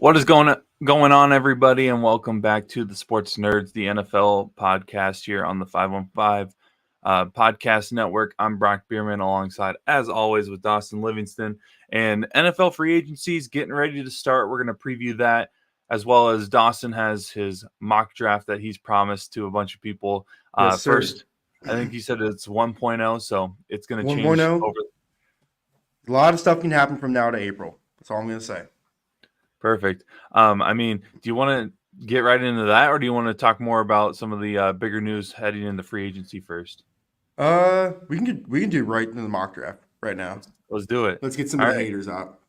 What is going on, everybody, and welcome back to the Sports Nerds, the NFL podcast here on the 515 Podcast Network. I'm Brock Beirman, alongside, as always, with Dawson Livingston. And NFL free agency is getting ready to start. We're going to preview that, as well as Dawson has his mock draft that he's promised to a bunch of people. Yes, sir. First, I think he said it's 1.0, so it's going to change 1.0. over. A lot of stuff can happen from now to April. That's all I'm going to say. Perfect. Do you want to get right into that, or do you want to talk more about some of the bigger news heading into free agency first? We can do right into the mock draft right now. Let's do it. Let's get some of the haters out.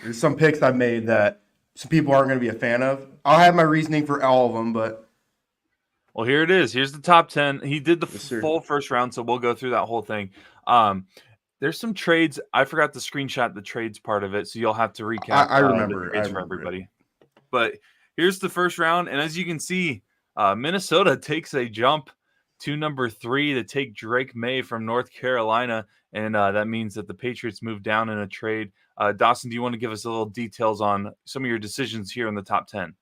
There's some picks I've made that some people aren't going to be a fan of. I'll have my reasoning for all of them, but well, here it is. Here's the top 10. He did the Yes, sir. full first round, so we'll go through that whole thing. There's some trades. I forgot to screenshot the trades part of it, so you'll have to recap. I remember. The trades for everybody. But here's the first round, and as you can see, Minnesota takes a jump to number 3 to take Drake May from North Carolina, and that means that the Patriots moved down in a trade. Dawson, do you want to give us a little details on some of your decisions here in the top 10?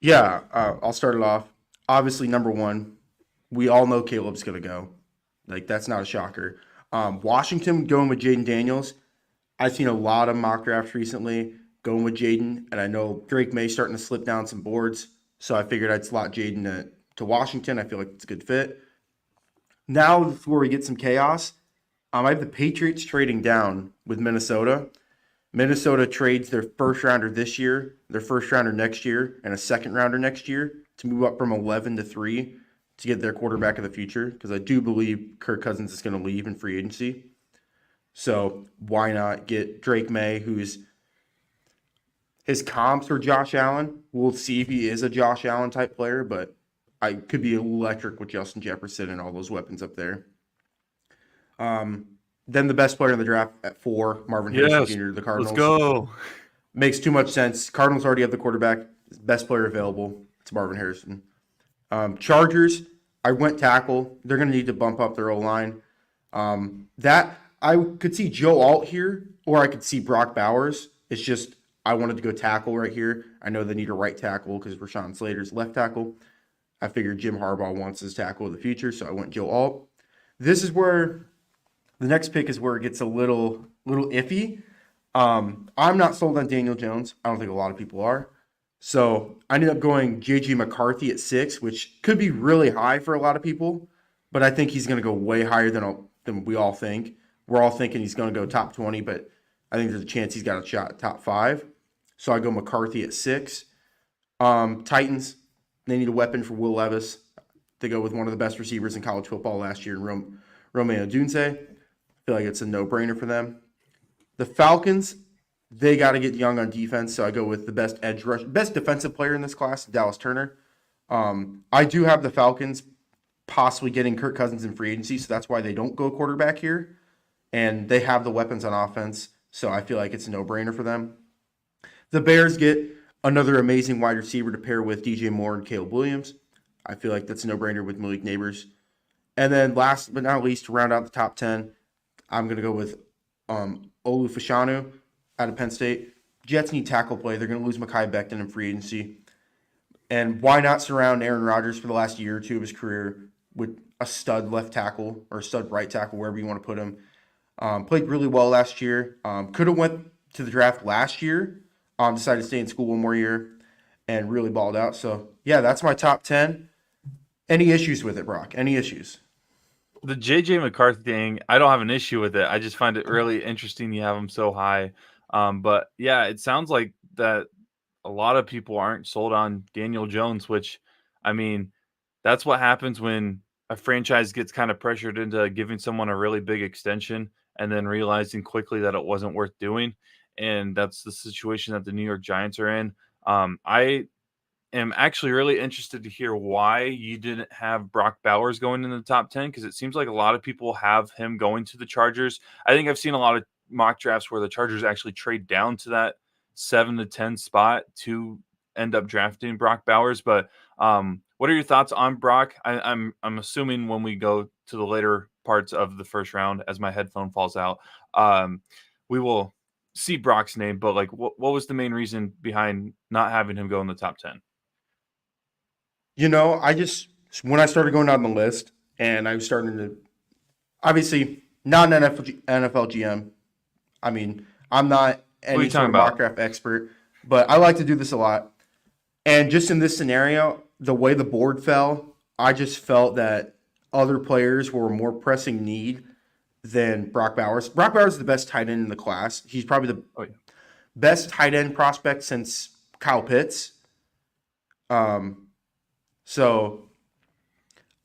Yeah, I'll start it off. Obviously, number 1, we all know Caleb's going to go. Like, that's not a shocker. Washington going with Jaden Daniels. I've seen a lot of mock drafts recently going with Jaden, and I know Drake May starting to slip down some boards, so I figured I'd slot Jaden to Washington. I feel like it's a good fit. Now, before we get some chaos, I have the Patriots trading down with Minnesota. Minnesota trades their first rounder this year, their first rounder next year, and a second rounder next year to move up from 11 to 3 to get their quarterback of the future, because I do believe Kirk Cousins is going to leave in free agency. So why not get Drake May, who's his comps are Josh Allen. We'll see if he is a Josh Allen type player, but I could be electric with Justin Jefferson and all those weapons up there. Then the best player in the draft at 4, Marvin Harrison Jr., the Cardinals. Let's go. Makes too much sense. Cardinals already have the quarterback. Best player available. It's Marvin Harrison. Chargers, I went tackle. They're going to need to bump up their O-line. That I could see Joe Alt here, or I could see Brock Bowers. It's just I wanted to go tackle right here. I know they need a right tackle because Rashawn Slater's left tackle. I figured Jim Harbaugh wants his tackle of the future, so I went Joe Alt. This is where the next pick is where it gets a little iffy. I'm not sold on Daniel Jones. I don't think a lot of people are. So I ended up going J.J. McCarthy at 6, which could be really high for a lot of people, but I think he's going to go way higher than we all think. We're all thinking he's going to go top 20, but I think there's a chance he's got a shot at top 5. So I go McCarthy at 6. Titans, they need a weapon for Will Levis. They go with one of the best receivers in college football last year, Romeo Odunze. I feel like it's a no-brainer for them. The Falcons, they got to get young on defense, so I go with the best defensive player in this class, Dallas Turner. I do have the Falcons possibly getting Kirk Cousins in free agency, so that's why they don't go quarterback here. And they have the weapons on offense, so I feel like it's a no-brainer for them. The Bears get another amazing wide receiver to pair with DJ Moore and Caleb Williams. I feel like that's a no-brainer with Malik Neighbors. And then last but not least, to round out the top 10, I'm going to go with Olu Fashanu out of Penn State. Jets need tackle play. They're going to lose Mekhi Becton in free agency. And why not surround Aaron Rodgers for the last year or two of his career with a stud left tackle or stud right tackle, wherever you want to put him. Played really well last year. Could have went to the draft last year. Decided to stay in school one more year and really balled out. So, yeah, that's my top 10. Any issues with it, Brock? Any issues? The J.J. McCarthy thing, I don't have an issue with it. I just find it really interesting you have him so high. But, yeah, it sounds like that a lot of people aren't sold on Daniel Jones, which, I mean, that's what happens when a franchise gets kind of pressured into giving someone a really big extension and then realizing quickly that it wasn't worth doing. And that's the situation that the New York Giants are in. I am actually really interested to hear why you didn't have Brock Bowers going in the top 10, because it seems like a lot of people have him going to the Chargers. I think I've seen a lot of mock drafts where the Chargers actually trade down to that 7 to 10 spot to end up drafting Brock Bowers. But what are your thoughts on Brock? I'm assuming when we go to the later parts of the first round, as my headphone falls out, we will see Brock's name, but like, what was the main reason behind not having him go in the top 10? When I started going down the list and I was starting to, obviously, not an NFL GM. I mean, I'm not What are you any talking sort of mock about? draft expert, but I like to do this a lot. And just in this scenario, the way the board fell, I just felt that other players were a more pressing need than Brock Bowers. Brock Bowers is the best tight end in the class. He's probably the Oh, yeah. best tight end prospect since Kyle Pitts. Um, so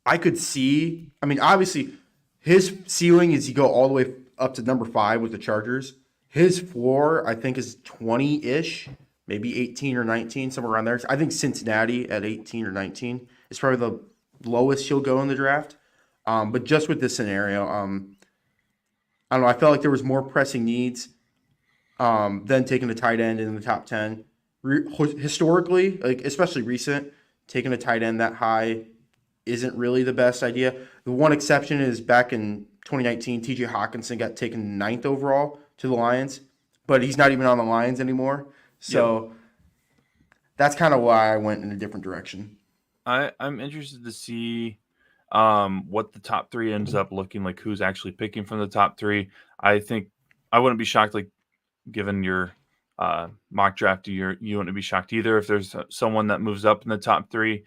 I could see. I mean, obviously, his ceiling is you go all the way up to number 5 with the Chargers. His floor, I think, is 20-ish, maybe 18 or 19, somewhere around there. I think Cincinnati at 18 or 19 is probably the lowest he'll go in the draft. But just with this scenario, I don't know. I felt like there was more pressing needs than taking a tight end in the top 10. Historically, like especially recent, taking a tight end that high isn't really the best idea. The one exception is back in 2019, TJ Hawkinson got taken 9th overall to the Lions, but he's not even on the Lions anymore. Yep. So that's kind of why I went in a different direction. I'm interested to see what the top 3 ends up looking like, who's actually picking from the top 3. I think I wouldn't be shocked, like given your mock draft, you wouldn't be shocked either if there's someone that moves up in the top 3,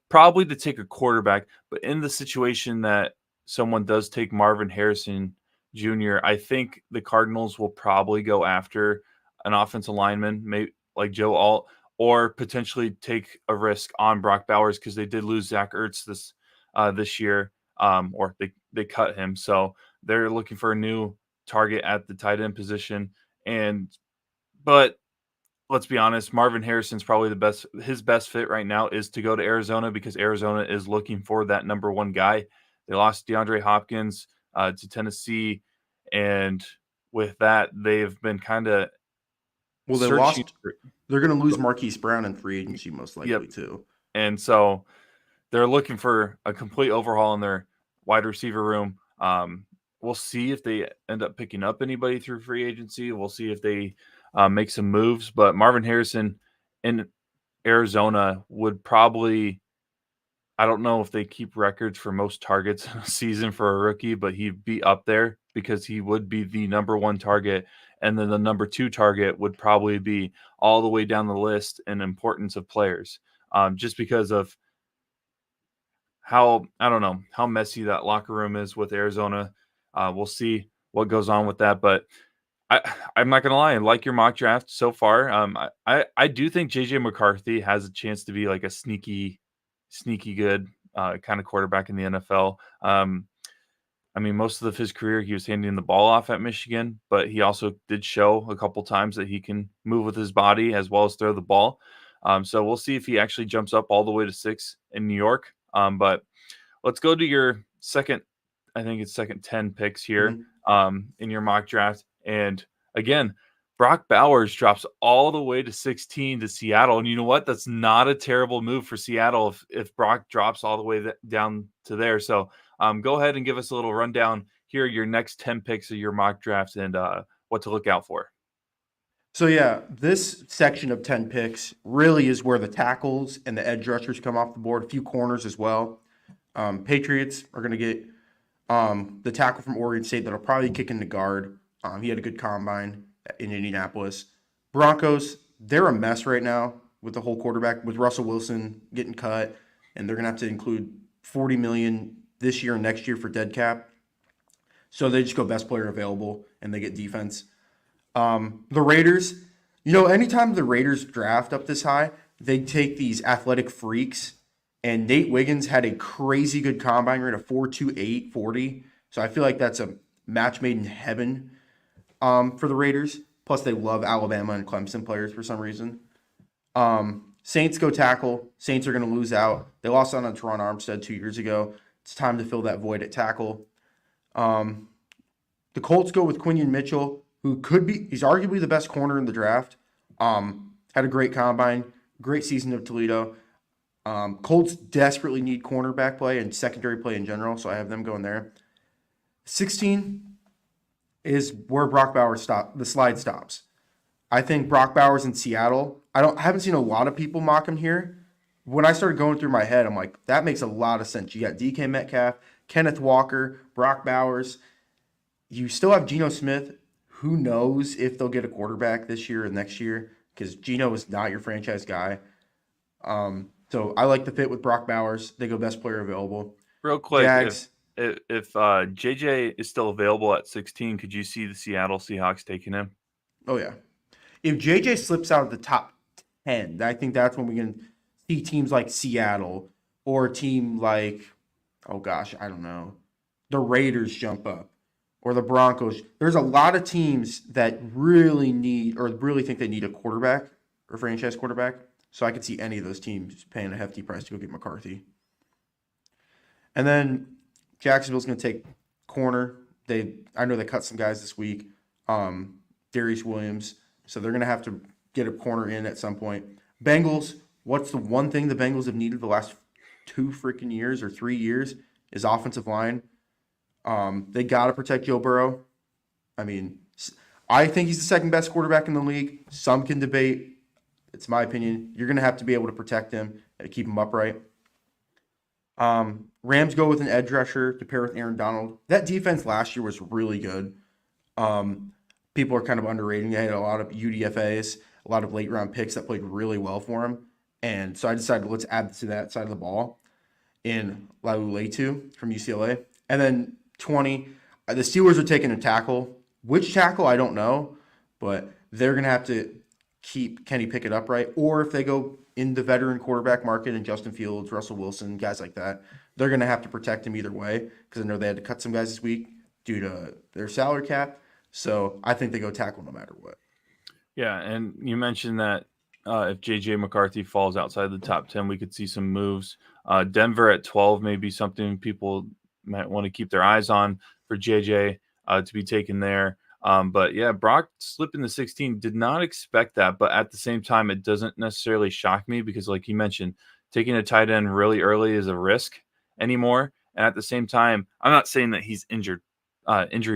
probably to take a quarterback. But in the situation that someone does take Marvin Harrison Jr., I think the Cardinals will probably go after an offensive lineman, maybe like Joe Alt, or potentially take a risk on Brock Bowers because they did lose Zach Ertz this year, or they cut him, so they're looking for a new target at the tight end position. But let's be honest, Marvin Harrison's probably his best fit right now is to go to Arizona because Arizona is looking for that number 1 guy. They lost DeAndre Hopkins to Tennessee, and with that, they've been kind of Well, searching. they're going to lose Marquise Brown in free agency most Yep, likely too. and so they're looking for a complete overhaul in their wide receiver room. We'll see if they end up picking up anybody through free agency. We'll see if they make some moves. But Marvin Harrison in Arizona would probably, I don't know if they keep records for most targets in a season for a rookie, but he'd be up there because he would be the number 1 target. And then the number 2 target would probably be all the way down the list in importance of players, just because of I don't know how messy that locker room is with Arizona. We'll see what goes on with that, but I'm not gonna lie, I like your mock draft so far. I do think JJ McCarthy has a chance to be like a sneaky good kind of quarterback in the NFL. I mean, most of his career he was handing the ball off at Michigan, but he also did show a couple times that he can move with his body as well as throw the ball. So we'll see if he actually jumps up all the way to 6 in New York. But let's go to your second, I think it's second 10 picks here Mm-hmm. in your mock draft. And again, Brock Bowers drops all the way to 16 to Seattle. And you know what? That's not a terrible move for Seattle if Brock drops all the way down to there. So go ahead and give us a little rundown. Here are your next 10 picks of your mock draft and what to look out for. So yeah, this section of 10 picks really is where the tackles and the edge rushers come off the board, a few corners as well. Patriots are going to get the tackle from Oregon State that'll probably kick into guard. He had a good combine in Indianapolis. Broncos, they're a mess right now with the whole quarterback, with Russell Wilson getting cut, and they're going to have to include $40 million this year and next year for dead cap. So they just go best player available, and they get defense. The Raiders, anytime the Raiders draft up this high, they take these athletic freaks. And Nate Wiggins had a crazy good combine rate of 4.28 40. So I feel like that's a match made in heaven for the Raiders. Plus, they love Alabama and Clemson players for some reason. Saints go tackle. Saints are going to lose out. They lost out on Teron Armstead 2 years ago. It's time to fill that void at tackle. The Colts go with Quinion Mitchell, who he's arguably the best corner in the draft. Had a great combine, great season of Toledo. Colts desperately need cornerback play and secondary play in general, so I have them going there. 16, is where Brock Bowers the slide stops. I think Brock Bowers in Seattle. I haven't seen a lot of people mock him here. When I started going through my head, I'm like, that makes a lot of sense. You got DK Metcalf, Kenneth Walker, Brock Bowers. You still have Geno Smith. Who knows if they'll get a quarterback this year or next year? Because Geno is not your franchise guy. So I like the fit with Brock Bowers. They go best player available. Real quick, Jags. if JJ is still available at 16, could you see the Seattle Seahawks taking him? Oh yeah. If JJ slips out of the top 10, I think that's when we can see teams like Seattle or a team like, oh gosh, I don't know, the Raiders jump up or the Broncos. There's a lot of teams that really need or really think they need a quarterback or franchise quarterback. So I could see any of those teams paying a hefty price to go get McCarthy. And then Jacksonville's going to take corner. I know they cut some guys this week. Darius Williams. So they're going to have to get a corner in at some point. Bengals, what's the one thing the Bengals have needed the last 2 freaking years or 3 years is offensive line. They got to protect Joe Burrow. I mean, I think he's the second best quarterback in the league. Some can debate. It's my opinion. You're going to have to be able to protect him and keep him upright. Rams go with an edge rusher to pair with Aaron Donald. That defense last year was really good. People are kind of underrating. They had a lot of UDFAs, a lot of late round picks that played really well for him. And so I decided let's add to that side of the ball in Laulaitu from UCLA. And then 20, the Steelers are taking a tackle. Which tackle, I don't know. But they're going to have to keep Kenny Pickett upright. Or if they go in the veteran quarterback market and Justin Fields, Russell Wilson, guys like that, they're going to have to protect him either way. Because I know they had to cut some guys this week due to their salary cap. So I think they go tackle no matter what. Yeah, and you mentioned that if J.J. McCarthy falls outside the top 10, we could see some moves. Denver at 12 may be something people might want to keep their eyes on for J.J. To be taken there. But yeah, Brock slipping to 16, did not expect that. But at the same time, it doesn't necessarily shock me because, like you mentioned, taking a tight end really early is a risk anymore. And at the same time, I'm not saying that he's injury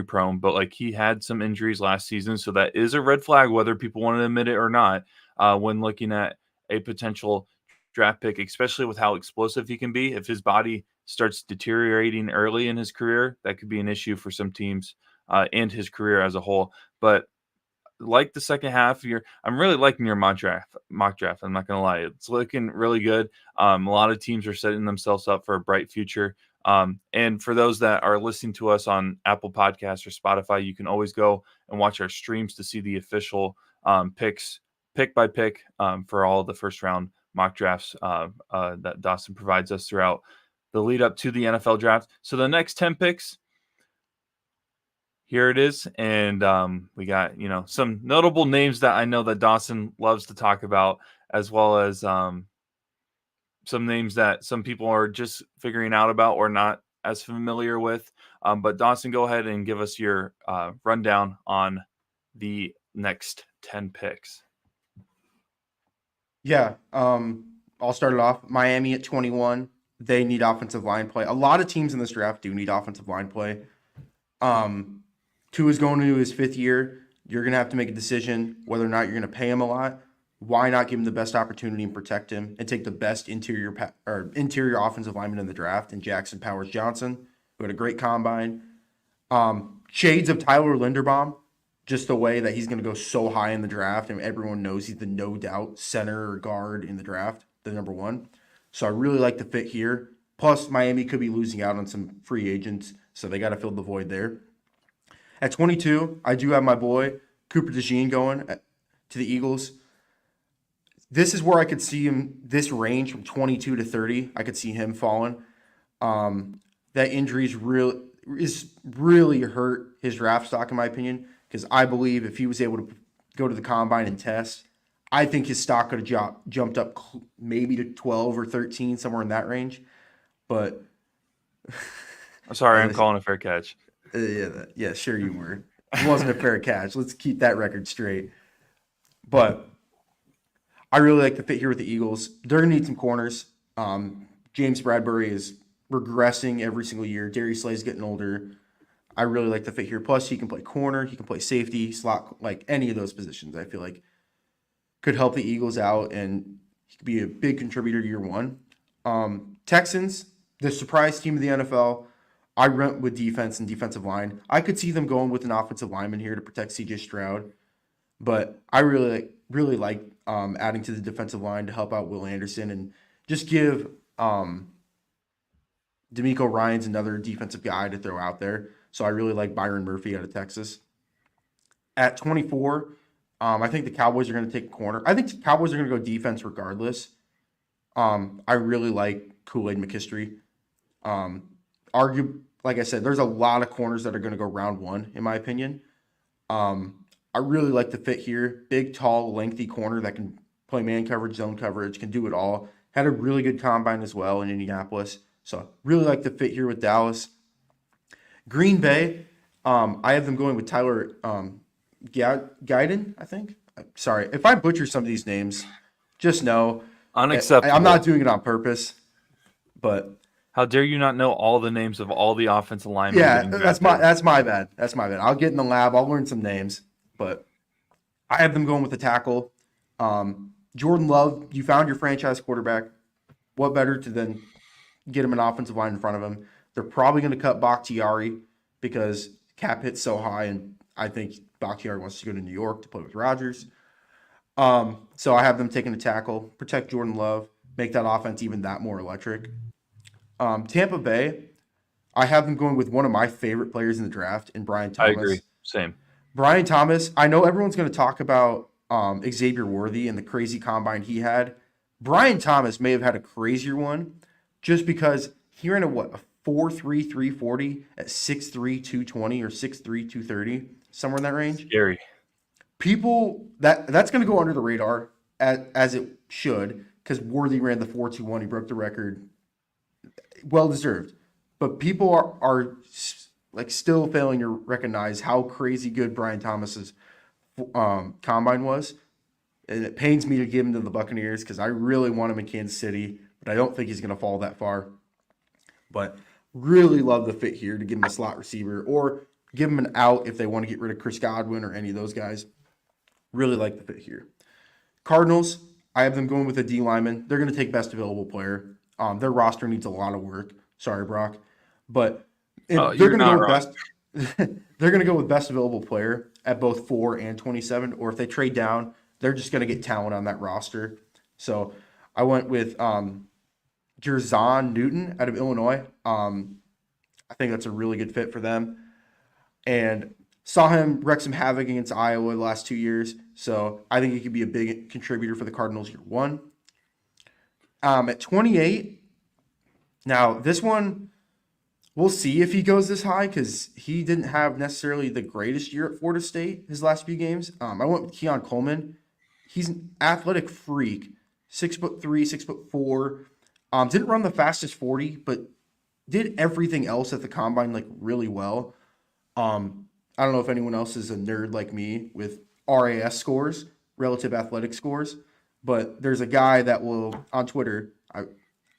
prone, but like he had some injuries last season. So that is a red flag, whether people want to admit it or not, when looking at a potential draft pick, especially with how explosive he can be. If his body starts deteriorating early in his career, that could be an issue for some teams and his career as a whole. But like the second half of I'm really liking your mock draft. I'm not going to lie. It's looking really good. A lot of teams are setting themselves up for a bright future. And for those that are listening to us on Apple Podcasts or Spotify, you can always go and watch our streams to see the official picks, pick by pick, for all the first round mock drafts that Dawson provides us throughout the lead up to the NFL draft. So the next 10 picks, here it is. And we got, some notable names that I know that Dawson loves to talk about, as well as some names that some people are just figuring out about or not as familiar with. But Dawson, go ahead and give us your rundown on the next 10 picks. Yeah, I'll start it off. Miami at 21. They need offensive line play. A lot of teams in this draft do need offensive line play. Tua is going into his 5th year. You're going to have to make a decision whether or not you're going to pay him a lot. Why not give him the best opportunity and protect him and take the best interior offensive lineman in the draft in Jackson Powers Johnson, who had a great combine. Shades of Tyler Linderbaum, just the way that he's going to go so high in the draft, and everyone knows he's the no doubt center or guard in the draft, the number 1. So I really like the fit here. Plus, Miami could be losing out on some free agents, so they got to fill the void there. At 22, I do have my boy Cooper DeJean going to the Eagles. This is where I could see him, this range from 22 to 30, I could see him falling. That injury is really hurt his draft stock, in my opinion, because I believe if he was able to go to the combine and test, I think his stock could have jumped up maybe to 12 or 13, somewhere in that range. But I'm sorry, I'm calling a fair catch. Yeah, sure you were. It wasn't a fair catch. Let's keep that record straight. But I really like the fit here with the Eagles. They're going to need some corners. James Bradbury is regressing every single year. Darius Slay's getting older. I really like the fit here. Plus, he can play corner, he can play safety, slot, like any of those positions. I feel like could help the Eagles out, and he could be a big contributor year one. Texans, the surprise team of the NFL. I went with defense and defensive line. I could see them going with an offensive lineman here to protect CJ Stroud, but I really like adding to the defensive line to help out Will Anderson and just give D'Amico Ryans another defensive guy to throw out there. So I really like Byron Murphy out of Texas. At 24, I think the Cowboys are going to take a corner. I think the Cowboys are going to go defense regardless. I really like Kool-Aid McKinstry. Like I said, there's a lot of corners that are going to go round one, in my opinion. I really like the fit here. Big, tall, lengthy corner that can play man coverage, zone coverage, can do it all. Had a really good combine as well in Indianapolis. So really like the fit here with Dallas. Green Bay, I have them going with Tyler Guyton, I think. Sorry, if I butcher some of these names, just know Unacceptable. I'm not doing it on purpose. But How dare you not know all the names of all the offensive linemen? yeah, getting that's drafted? my bad. That's my bad. I'll get in the lab. I'll learn some names. But I have them going with the tackle. Jordan Love, you found your franchise quarterback. What better to then get him an offensive line in front of him? They're probably going to cut Bakhtiari because cap hit's so high, and I think Bakhtiari wants to go to New York to play with Rodgers. So I have them taking a tackle, protect Jordan Love, make that offense even that more electric. Tampa Bay, I have them going with one of my favorite players in the draft, in Brian I Thomas. agree. Same. Brian Thomas, I know everyone's going to talk about Xavier Worthy and the crazy combine he had. Brian Thomas may have had a crazier one just because he ran a 4.3 340 at 6'3 220 or 6'3 230, somewhere in that range. Scary. People, that's going to go under the radar as it should because Worthy ran the 4.21. He broke the record. Well deserved. But people are like still failing to recognize how crazy good Brian Thomas's combine was. And it pains me to give him to the Buccaneers because I really want him in Kansas City, but I don't think he's going to fall that far. But really love the fit here to give him a slot receiver or give him an out if they want to get rid of Chris Godwin or any of those guys. Really like the fit here. Cardinals, I have them going with a D lineman. They're going to take best available player. Their roster needs a lot of work. Sorry, Brock. But they're going to go with best. They're going to go with best available player at both 4 and 27. Or if they trade down, they're just going to get talent on that roster. So I went with Jerzon Newton out of Illinois. I think that's a really good fit for them. And saw him wreak some havoc against Iowa the last 2 years. So I think he could be a big contributor for the Cardinals year one. At 28, now this one, we'll see if he goes this high because he didn't have necessarily the greatest year at Florida State his last few games. I went with Keon Coleman. He's an athletic freak, 6'3", 6'4". Didn't run the fastest 40, but did everything else at the combine like really well. I don't know if anyone else is a nerd like me with RAS scores, relative athletic scores, but there's a guy that will on Twitter.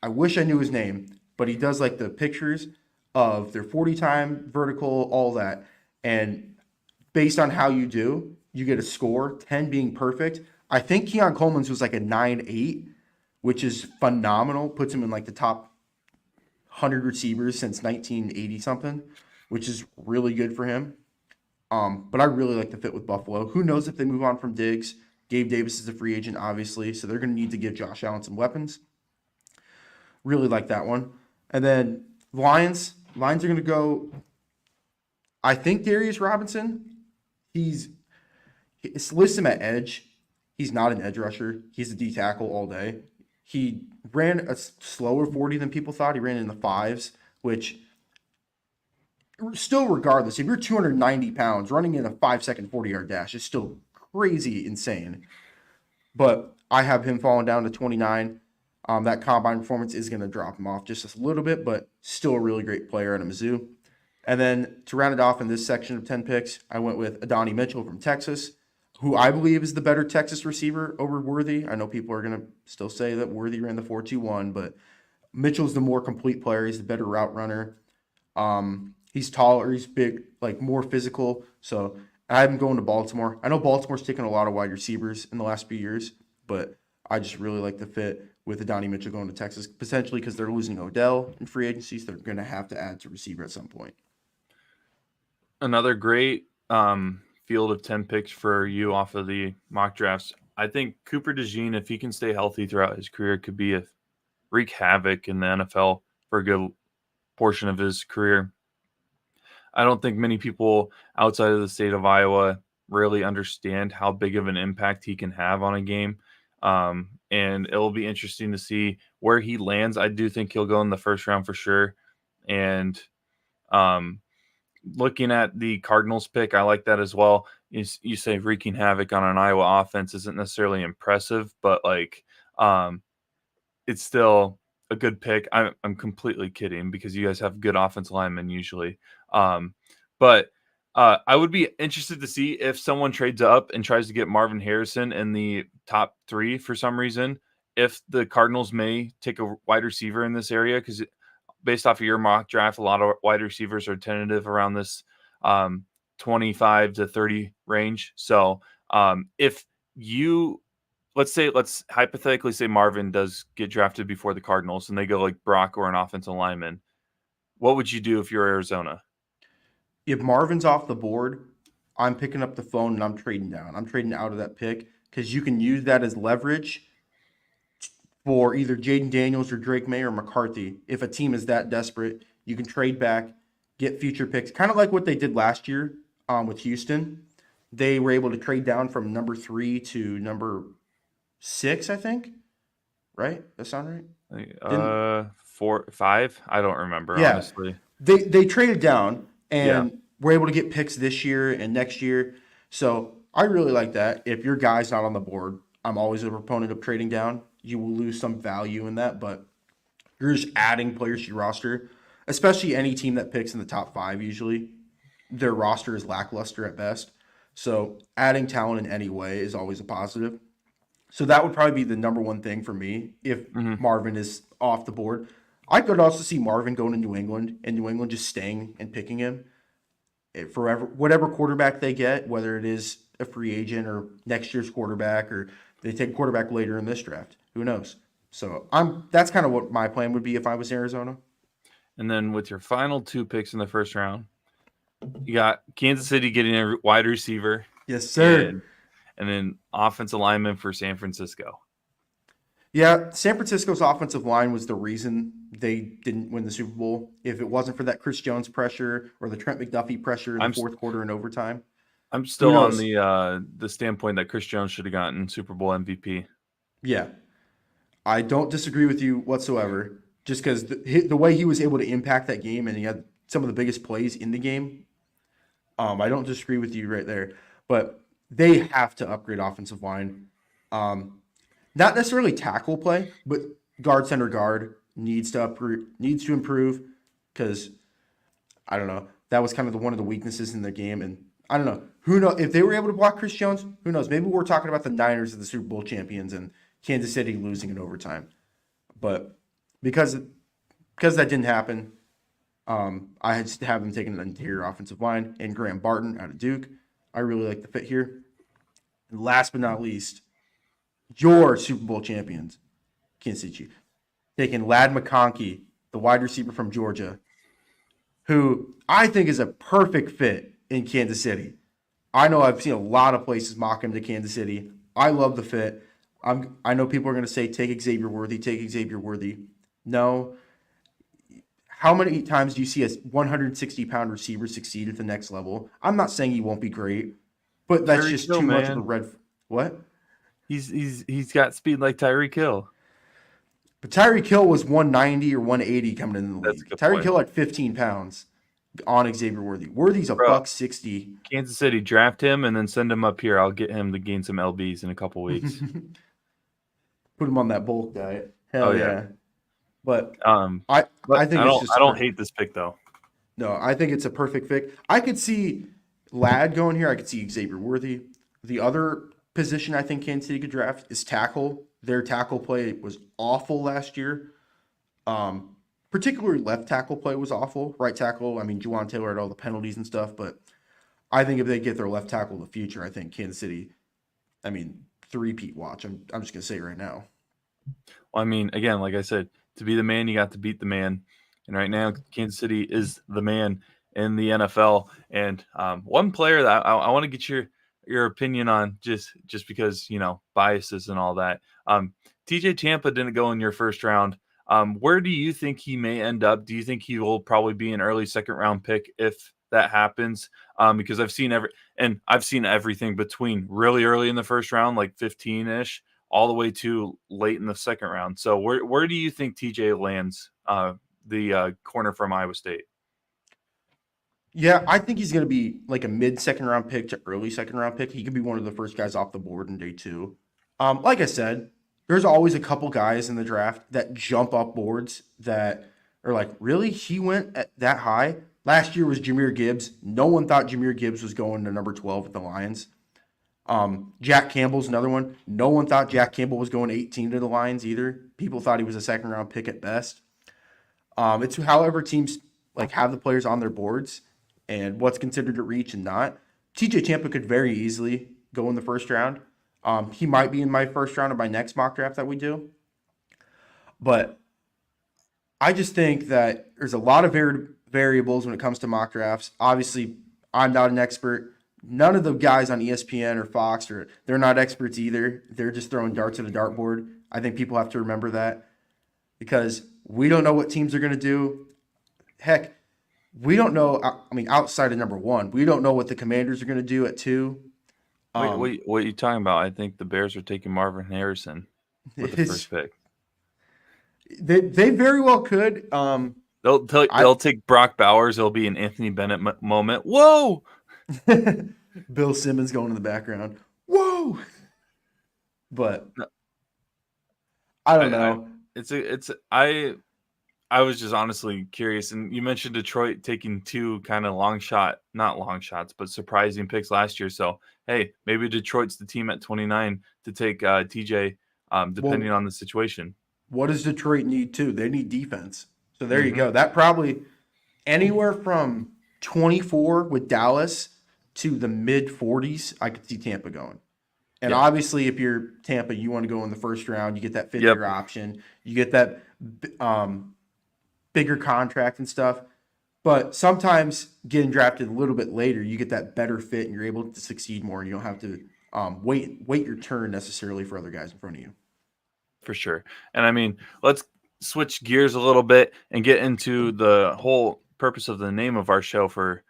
I wish I knew his name, but he does like the pictures of their 40 time vertical, all that, and based on how you do, you get a score. 10 being perfect. I think Keon Coleman's was like a 9.8, which is phenomenal. Puts him in like the top 100 receivers since 1980 something, which is really good for him. But I really like the fit with Buffalo. Who knows if they move on from Diggs? Gabe Davis is a free agent, obviously, so they're going to need to give Josh Allen some weapons. Really like that one. And then Lions are going to go, I think Darius Robinson. It's lists him at edge. He's not an edge rusher. He's a D tackle all day. He ran a slower 40 than people thought. He ran in the 5s, which still regardless, if you're 290 pounds, running in a 5-second 40-yard dash is still crazy insane. But I have him falling down to 29. That combine performance is going to drop him off just a little bit, but still a really great player at Mizzou. And then to round it off in this section of 10 picks, I went with Adonai Mitchell from Texas, who I believe is the better Texas receiver over Worthy. I know people are going to still say that Worthy ran the 4.21, but Mitchell's the more complete player. He's the better route runner. He's taller, he's big, like more physical. So I have him going to Baltimore. I know Baltimore's taken a lot of wide receivers in the last few years, but I just really like the fit with Adonai Mitchell going to Texas, potentially because they're losing Odell in free agencies. They're going to have to add to receiver at some point. Another great field of 10 picks for you off of the mock drafts. I think Cooper DeJean, if he can stay healthy throughout his career, could be a wreak havoc in the NFL for a good portion of his career. I don't think many people outside of the state of Iowa really understand how big of an impact he can have on a game. And it'll be interesting to see where he lands. I do think he'll go in the first round for sure. And looking at the Cardinals pick, I like that as well. You say wreaking havoc on an Iowa offense isn't necessarily impressive, but it's still a good pick. I'm completely kidding because you guys have good offensive linemen usually. But I would be interested to see if someone trades up and tries to get Marvin Harrison in the top 3 for some reason, if the Cardinals may take a wide receiver in this area, because based off of your mock draft, a lot of wide receivers are tentative around this 25 to 30 range. So if you let's hypothetically say Marvin does get drafted before the Cardinals and they go like Brock or an offensive lineman, what would you do if you're Arizona? If Marvin's off the board, I'm picking up the phone and I'm trading down. I'm trading out of that pick because you can use that as leverage for either Jaden Daniels or Drake May or McCarthy. If a team is that desperate, you can trade back, get future picks, kind of like what they did last year with Houston. They were able to trade down from number 3 to number 6, I think. Right? That sound right? 4, 5? I don't remember, Yeah. honestly. They traded down Yeah. and were able to get picks this year and next year. So I really like that. If your guy's not on the board, I'm always a proponent of trading down. You will lose some value in that, but you're just adding players to your roster, especially any team that picks in the top 5 usually. Their roster is lackluster at best. So adding talent in any way is always a positive. So that would probably be the number one thing for me if Mhm. Marvin is off the board. I could also see Marvin going to New England and New England just staying and picking him forever, whatever quarterback they get, whether it is a free agent or next year's quarterback or they take quarterback later in this draft. Who knows? So that's kind of what my plan would be if I was Arizona. And then with your final 2 picks in the first round, you got Kansas City getting a wide receiver Yes, sir. and then offensive lineman for San Francisco. Yeah, San Francisco's offensive line was the reason they didn't win the Super Bowl. If it wasn't for that Chris Jones pressure or the Trent McDuffie pressure in the I'm fourth quarter and overtime, I'm who still on knows? the standpoint that Chris Jones should have gotten Super Bowl MVP. Yeah, I don't disagree with you whatsoever. Just because the way he was able to impact that game and he had some of the biggest plays in the game, I don't disagree with you right there. But they have to upgrade offensive line. Not necessarily tackle play, but guard center guard needs to improve because I don't know. That was kind of one of the weaknesses in the game, and I don't know. Who knows if they were able to block Chris Jones? Who knows? Maybe we're talking about the Niners as the Super Bowl champions and Kansas City losing in overtime. But because that didn't happen, I just have them taking an interior offensive line and Graham Barton out of Duke. I really like the fit here. And last but not least, your Super Bowl champions, Kansas City Chiefs, taking Lad McConkey, the wide receiver from Georgia, who I think is a perfect fit in Kansas City. I know I've seen a lot of places mock him to Kansas City. I love the fit. I know people are going to say take Xavier Worthy, take Xavier Worthy. No. How many times do you see a 160-pound receiver succeed at the next level? I'm not saying he won't be great, but that's Tyreek just Hill, too much of a man. red. What? He's got speed like Tyreek Hill. But Tyreek Hill was 190 or 180 coming into the That's a league. good Tyreek point. Hill had 15 pounds on Xavier Worthy. Worthy's a Bro, buck 60. Kansas City, draft him and then send him up here. I'll get him to gain some LBs in a couple weeks. Put him on that bulk diet. Oh Hell yeah. yeah. But Um, I but I think it's just I a don't perfect. hate this pick though. No, I think it's a perfect fit. I could see Lad going here. I could see Xavier Worthy. The other position I think Kansas City could draft is tackle. Their tackle play was awful last year. particularly left tackle play was awful. Right tackle, I mean, Juwan Taylor had all the penalties and stuff, but I think if they get their left tackle in the future, I think Kansas City, I mean, three-peat watch. I'm just going to say it right now. Well, I mean, again, like I said, to be the man, you got to beat the man. And right now, Kansas City is the man in the NFL. And one player that I want to get your opinion on, just because, biases and all that. TJ Tampa didn't go in your first round. Where do you think he may end up? Do you think he will probably be an early second round pick if that happens? Because I've seen everything between really early in the first round, like 15-ish, all the way to late in the second round. So where do you think TJ lands, the corner from Iowa State? Yeah, I think he's going to be like a mid-second round pick to early second round pick. He could be one of the first guys off the board in day two. Like I said, there's always a couple guys in the draft that jump up boards that are like, really? He went at that high? Last year was Jahmyr Gibbs. No one thought Jahmyr Gibbs was going to number 12 at the Lions. Jack Campbell's another one. No one thought Jack Campbell was going 18 to the Lions either. People thought he was a second round pick at best. It's however teams like have the players on their boards and what's considered a reach and not. TJ Tampa could very easily go in the first round. He might be in my first round of my next mock draft that we do. But I just think that there's a lot of variables when it comes to mock drafts. Obviously, I'm not an expert. None of the guys on ESPN or Fox, they're not experts either. They're just throwing darts at a dartboard. I think people have to remember that because we don't know what teams are going to do. Heck, we don't know. I mean, outside of number one, we don't know what the Commanders are going to do at two. Wait, what are you talking about? I think the Bears are taking Marvin Harrison with the first pick. They very well could. They'll take Brock Bowers. It'll be an Anthony Bennett moment. Whoa! Bill Simmons going in the background. Whoa! But I don't know. I was just honestly curious, and you mentioned Detroit taking two kind of not long shots, but surprising picks last year. So hey, maybe Detroit's the team at 29 to take TJ, depending on the situation. What does Detroit need too? They need defense. So there you go. That probably anywhere from 24 with Dallas to the mid 40s, I could see Tampa going. And obviously, if you're Tampa, you want to go in the first round. You get that fifth-year option. You get that bigger contract and stuff. But sometimes getting drafted a little bit later, you get that better fit and you're able to succeed more. And you don't have to wait your turn necessarily for other guys in front of you. For sure. And I mean, let's switch gears a little bit and get into the whole purpose of the name of our show for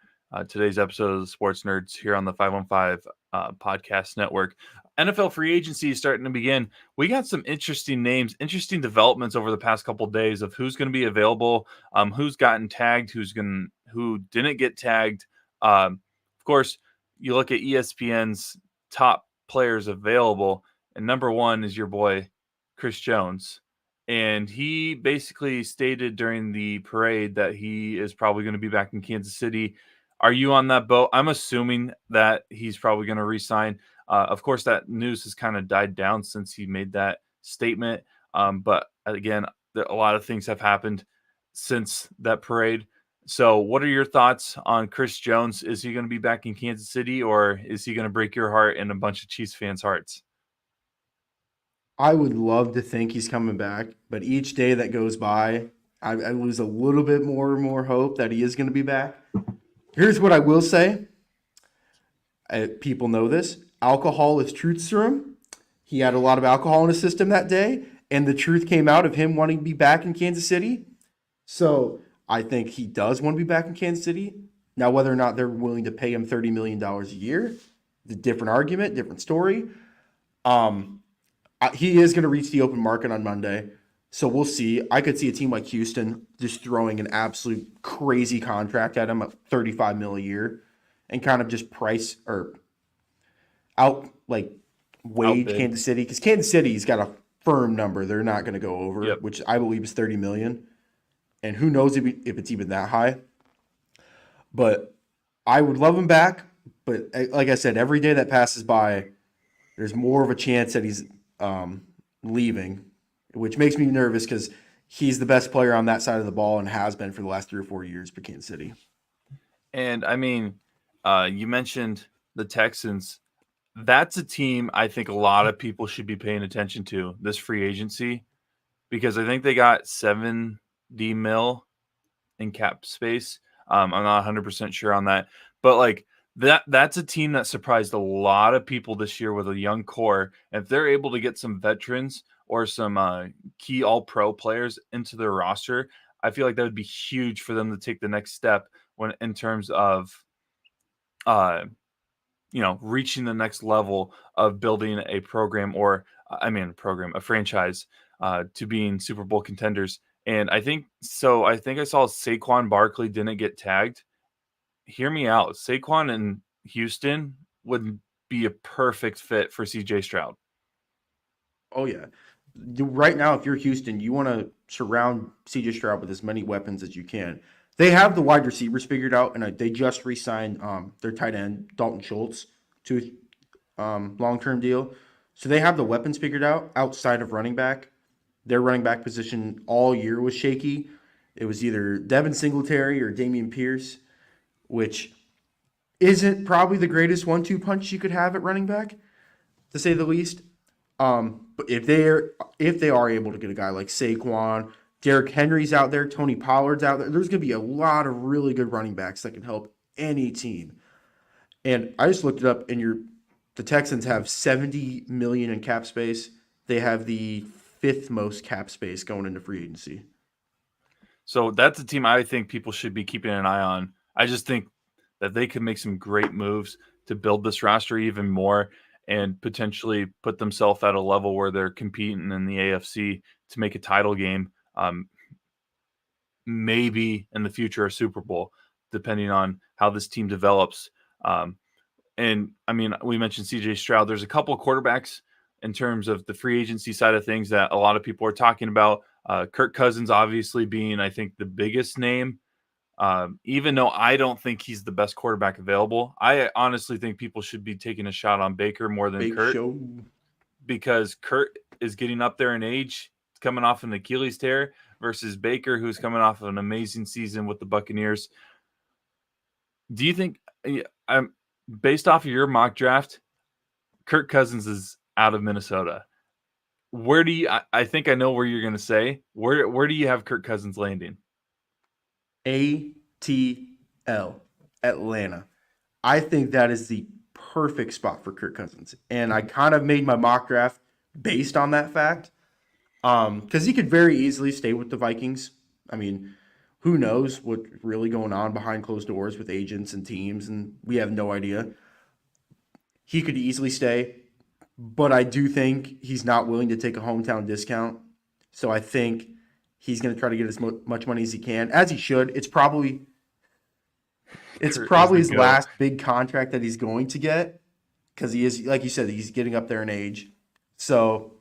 today's episode of the Sports Nerds here on the 515 Podcast Network. NFL free agency is starting to begin. We got some interesting names, interesting developments over the past couple of days of who's going to be available, who's gotten tagged, who didn't get tagged. Of course, you look at ESPN's top players available, and number one is your boy Chris Jones. And he basically stated during the parade that he is probably going to be back in Kansas City. Are you on that boat? I'm assuming that he's probably going to re-sign. Of course, that news has kind of died down since he made that statement. But again, a lot of things have happened since that parade. So what are your thoughts on Chris Jones? Is he going to be back in Kansas City, or is he going to break your heart and a bunch of Chiefs fans' hearts? I would love to think he's coming back, but each day that goes by, I lose a little bit more and more hope that he is going to be back. Here's what I will say. People know this. Alcohol is truth serum. He had a lot of alcohol in his system that day, and the truth came out of him wanting to be back in Kansas City. So I think he does want to be back in Kansas City. Now, whether or not they're willing to pay him $30 million a year, it's a different argument, different story. He is going to reach the open market on Monday. So we'll see. I could see a team like Houston just throwing an absolute crazy contract at him at $35 million a year and kind of just price or wage Kansas City, because Kansas City's got a firm number they're not going to go over, which I believe is $30 million. And who knows if it's even that high. But I would love him back. But like I said, every day that passes by, there's more of a chance that he's leaving, which makes me nervous because he's the best player on that side of the ball and has been for the last 3 or 4 years for Kansas City. And I mean, you mentioned the Texans. That's a team I think a lot of people should be paying attention to this free agency because I think they got 70 mil in cap space. I'm not 100% sure on that, but like that's a team that surprised a lot of people this year with a young core. And if they're able to get some veterans or some key all-pro players into their roster, I feel like that would be huge for them to take the next step when in terms of uh, reaching the next level of building a program or a franchise to being Super Bowl contenders. And I think so. I think I saw Saquon Barkley didn't get tagged. Hear me out. Saquon in Houston would be a perfect fit for CJ Stroud. Oh yeah. Right now, if you're Houston, you want to surround CJ Stroud with as many weapons as you can. They have the wide receivers figured out, and they just re-signed their tight end Dalton Schultz to long-term deal. So they have the weapons figured out outside of running back. Their running back position all year was shaky. It was either Devin Singletary or Damian Pierce, which isn't probably the greatest 1-2 punch you could have at running back, to say the least. But if they are able to get a guy like Saquon, Derrick Henry's out there, Tony Pollard's out there, there's going to be a lot of really good running backs that can help any team. And I just looked it up, and the Texans have 70 million in cap space. They have the fifth most cap space going into free agency. So that's a team I think people should be keeping an eye on. I just think that they could make some great moves to build this roster even more and potentially put themselves at a level where they're competing in the AFC to make a title game, maybe in the future a Super Bowl, depending on how this team develops. And I mean, we mentioned CJ Stroud. There's a couple of quarterbacks in terms of the free agency side of things that a lot of people are talking about. Kirk Cousins obviously being, I think, the biggest name. Even though I don't think he's the best quarterback available, I honestly think people should be taking a shot on Baker more than Big Kurt show. because Kurt is getting up there in age, coming off an Achilles tear, versus Baker, who's coming off of an amazing season with the Buccaneers. Do you think, I'm based off of your mock draft, Kirk Cousins is out of Minnesota? Where do you? I think I know where you're going to say. Where do you have Kirk Cousins landing? ATL, Atlanta. I think that is the perfect spot for Kirk Cousins. And I kind of made my mock draft based on that fact. Because he could very easily stay with the Vikings. I mean, who knows what's really going on behind closed doors with agents and teams, and we have no idea. He could easily stay, but I do think he's not willing to take a hometown discount. So I think he's going to try to get as much money as he can, as he should. It's probably his last big contract that he's going to get because he is, like you said, he's getting up there in age. So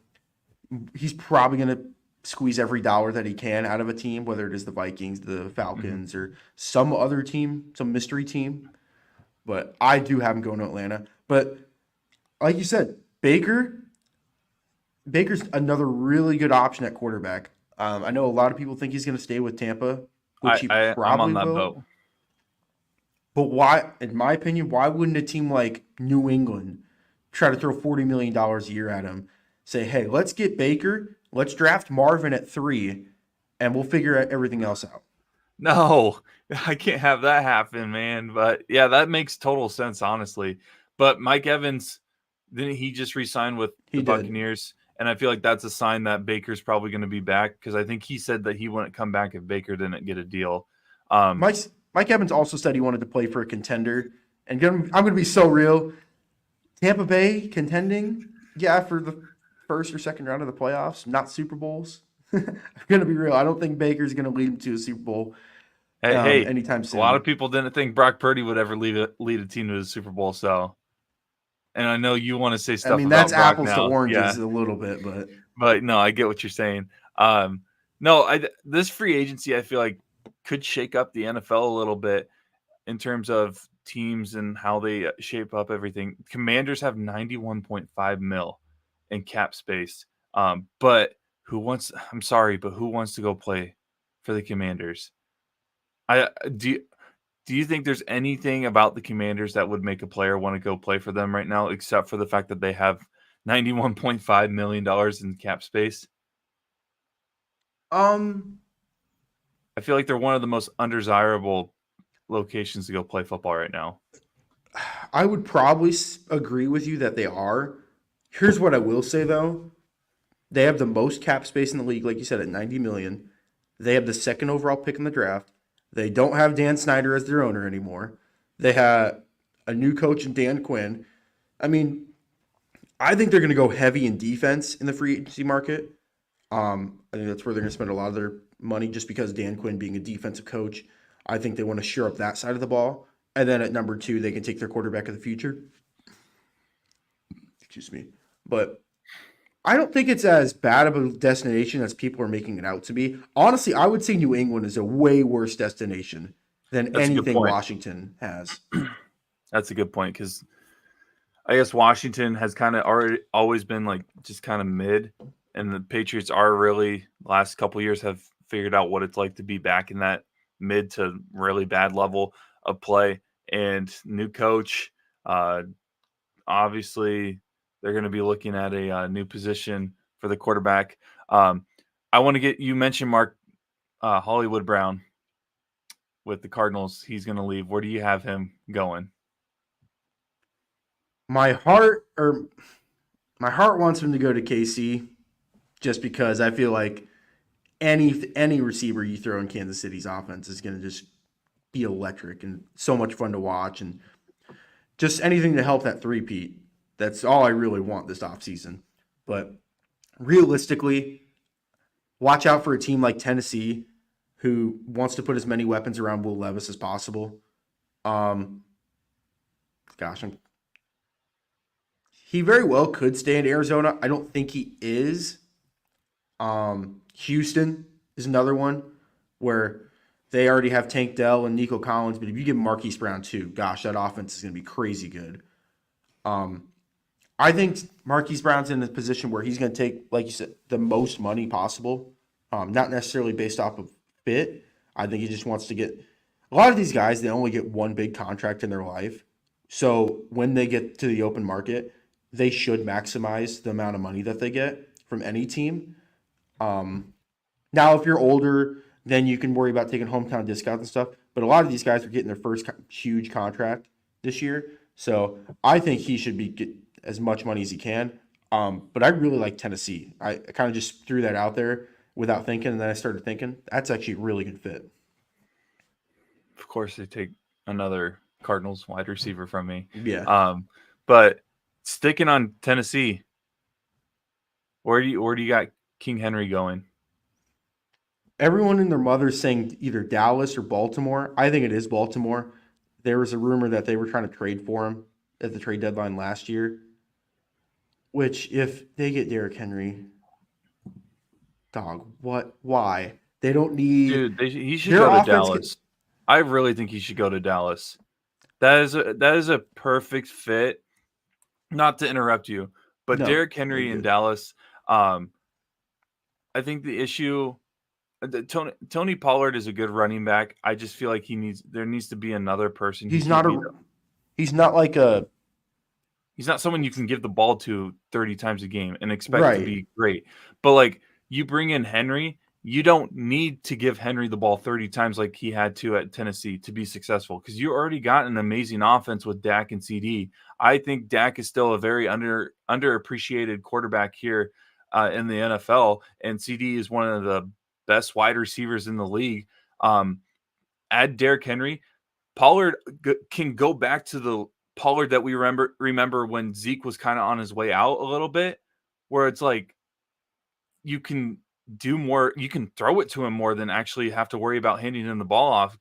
he's probably going to squeeze every dollar that he can out of a team, whether it is the Vikings, the Falcons, or some other team, some mystery team. But I do have him going to Atlanta. But like you said, Baker's another really good option at quarterback. I know a lot of people think he's going to stay with Tampa, which he probably I'm on that will. boat. But why, in my opinion, why wouldn't a team like New England try to throw $40 million a year at him? Say, hey, let's get Baker, let's draft Marvin at 3, and we'll figure everything else out. No, I can't have that happen, man. But yeah, that makes total sense, honestly. But Mike Evans, didn't he just re-sign with the Buccaneers? And I feel like that's a sign that Baker's probably going to be back because I think he said that he wouldn't come back if Baker didn't get a deal. Mike Evans also said he wanted to play for a contender. And I'm going to be so real. Tampa Bay contending, yeah, for the first or second round of the playoffs, not Super Bowls. I'm going to be real. I don't think Baker's going to lead him to a Super Bowl anytime soon. A lot of people didn't think Brock Purdy would ever lead a team to the Super Bowl. So, and I know you want to say stuff. I mean, that's about apples Brock now. to oranges a little bit, but no, I get what you're saying. This free agency, I feel like could shake up the NFL a little bit in terms of teams and how they shape up everything. Commanders have 91.5 mil in cap space. But I'm sorry, but who wants to go play for the Commanders? I do you think there's anything about the Commanders that would make a player want to go play for them right now, except for the fact that they have $91.5 million in cap space? Um, I feel like they're one of the most undesirable locations to go play football right now. I would probably agree with you that they are. Here's what I will say though: they have the most cap space in the league, like you said, at 90 million. They have the second overall pick in the draft. They don't have Dan Snyder as their owner anymore. They have a new coach in Dan Quinn. I mean, I think they're going to go heavy in defense in the free agency market. I think that's where they're going to spend a lot of their money just because Dan Quinn being a defensive coach. I think they want to shore up that side of the ball. And then at number 2, they can take their quarterback of the future. Excuse me. But I don't think it's as bad of a destination as people are making it out to be. Honestly, I would say New England is a way worse destination than That's a good anything point. Washington has. That's a good point because I guess Washington has kind of always been like just kind of mid, and the Patriots are really last couple years have figured out what it's like to be back in that mid to really bad level of play. And new coach, obviously they're going to be looking at a new position for the quarterback. I want to get you mentioned Mark Hollywood Brown with the Cardinals. He's going to leave. Where do you have him going? My heart wants him to go to KC just because I feel like any receiver you throw in Kansas City's offense is going to just be electric and so much fun to watch, and just anything to help that three-peat. That's all I really want this offseason. But realistically, watch out for a team like Tennessee who wants to put as many weapons around Will Levis as possible. Um, gosh, he very well could stay in Arizona. I don't think he is. Houston is another one where they already have Tank Dell and Nico Collins, but if you give Marquise Brown too, gosh, that offense is going to be crazy good. I think Marquise Brown's in a position where he's going to take, like you said, the most money possible. Not necessarily based off of fit. I think he just wants to get a lot of these guys, they only get one big contract in their life. So when they get to the open market, they should maximize the amount of money that they get from any team. Now, if you're older, then you can worry about taking hometown discounts and stuff. But a lot of these guys are getting their first huge contract this year. So I think he should get as much money as he can. But I really like Tennessee. I kind of just threw that out there without thinking, and then I started thinking, that's actually a really good fit. Of course, they take another Cardinals wide receiver from me. Yeah. But sticking on Tennessee, where do you got King Henry going? Everyone and their mother's saying either Dallas or Baltimore. I think it is Baltimore. There was a rumor that they were trying to trade for him at the trade deadline last year. Which, if they get Derrick Henry, dog, what? Why? They don't need. Dude, he should Their go to offense. Dallas. I really think he should go to Dallas. That is a perfect fit. Not to interrupt you, but No, Derrick Henry in good. Dallas. I think the issue. Tony Pollard is a good running back. I just feel like there needs to be another person. He's not like a. He's not someone you can give the ball to 30 times a game and expect Right. to be great. But like you bring in Henry, you don't need to give Henry the ball 30 times like he had to at Tennessee to be successful because you already got an amazing offense with Dak and CD. I think Dak is still a very underappreciated quarterback here in the NFL, and CD is one of the best wide receivers in the league. Add Derrick Henry. Pollard can go back to the Pollard that we remember when Zeke was kind of on his way out a little bit, where it's like you can do more, you can throw it to him more than actually have to worry about handing him the ball off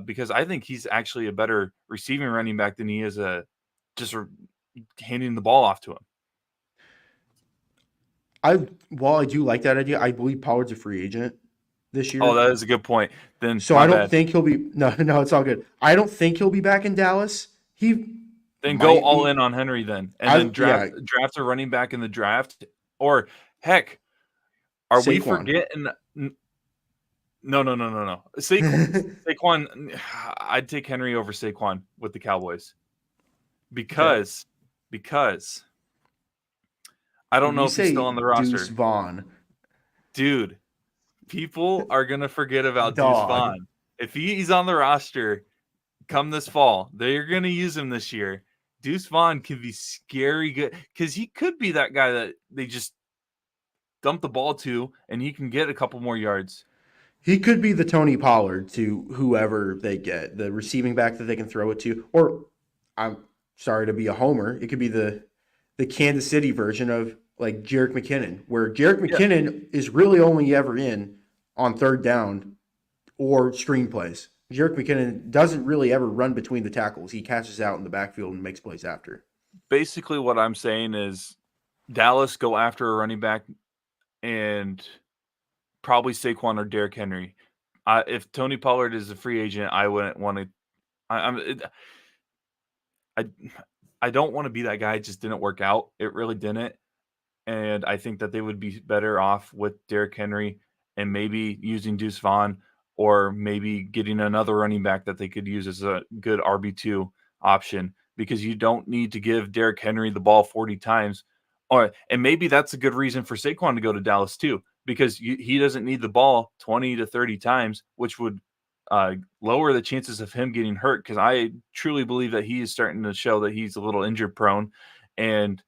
because I think he's actually a better receiving running back than he is handing the ball off to him. While I do like that idea, I believe Pollard's a free agent this year. Oh, that is a good point. Then so I don't think he'll be. No, it's all good. I don't think he'll be back in Dallas. Then go all in on Henry then, and then draft a running back in the draft, or heck, Are we Saquon. forgetting? No. Saquon, I'd take Henry over Saquon with the Cowboys Okay. because I don't When know you if he's still say on the Deuce roster. Vaughn, Dude, people are going to forget about Deuce dog, Vaughn. If he's on the roster come this fall, they're going to use him this year. Deuce Vaughn can be scary good because he could be that guy that they just dump the ball to and he can get a couple more yards. he could be the Tony Pollard to whoever they get, the receiving back that they can throw it to. Or, I'm sorry to be a homer, it could be the Kansas City version of like Jerick McKinnon, where Jerick Yeah, McKinnon is really only ever in on third down or screenplays. Jerick McKinnon doesn't really ever run between the tackles. He catches out in the backfield and makes plays after. basically what I'm saying is Dallas go after a running back and probably Saquon or Derrick Henry. If Tony Pollard is a free agent, I wouldn't want to. I I don't want to be that guy. It just didn't work out. It really didn't. And I think that they would be better off with Derrick Henry and maybe using Deuce Vaughn or maybe getting another running back that they could use as a good RB2 option because you don't need to give Derrick Henry the ball 40 times. And maybe that's a good reason for Saquon to go to Dallas too, because he doesn't need the ball 20 to 30 times, which would lower the chances of him getting hurt because I truly believe that he is starting to show that he's a little injured prone. And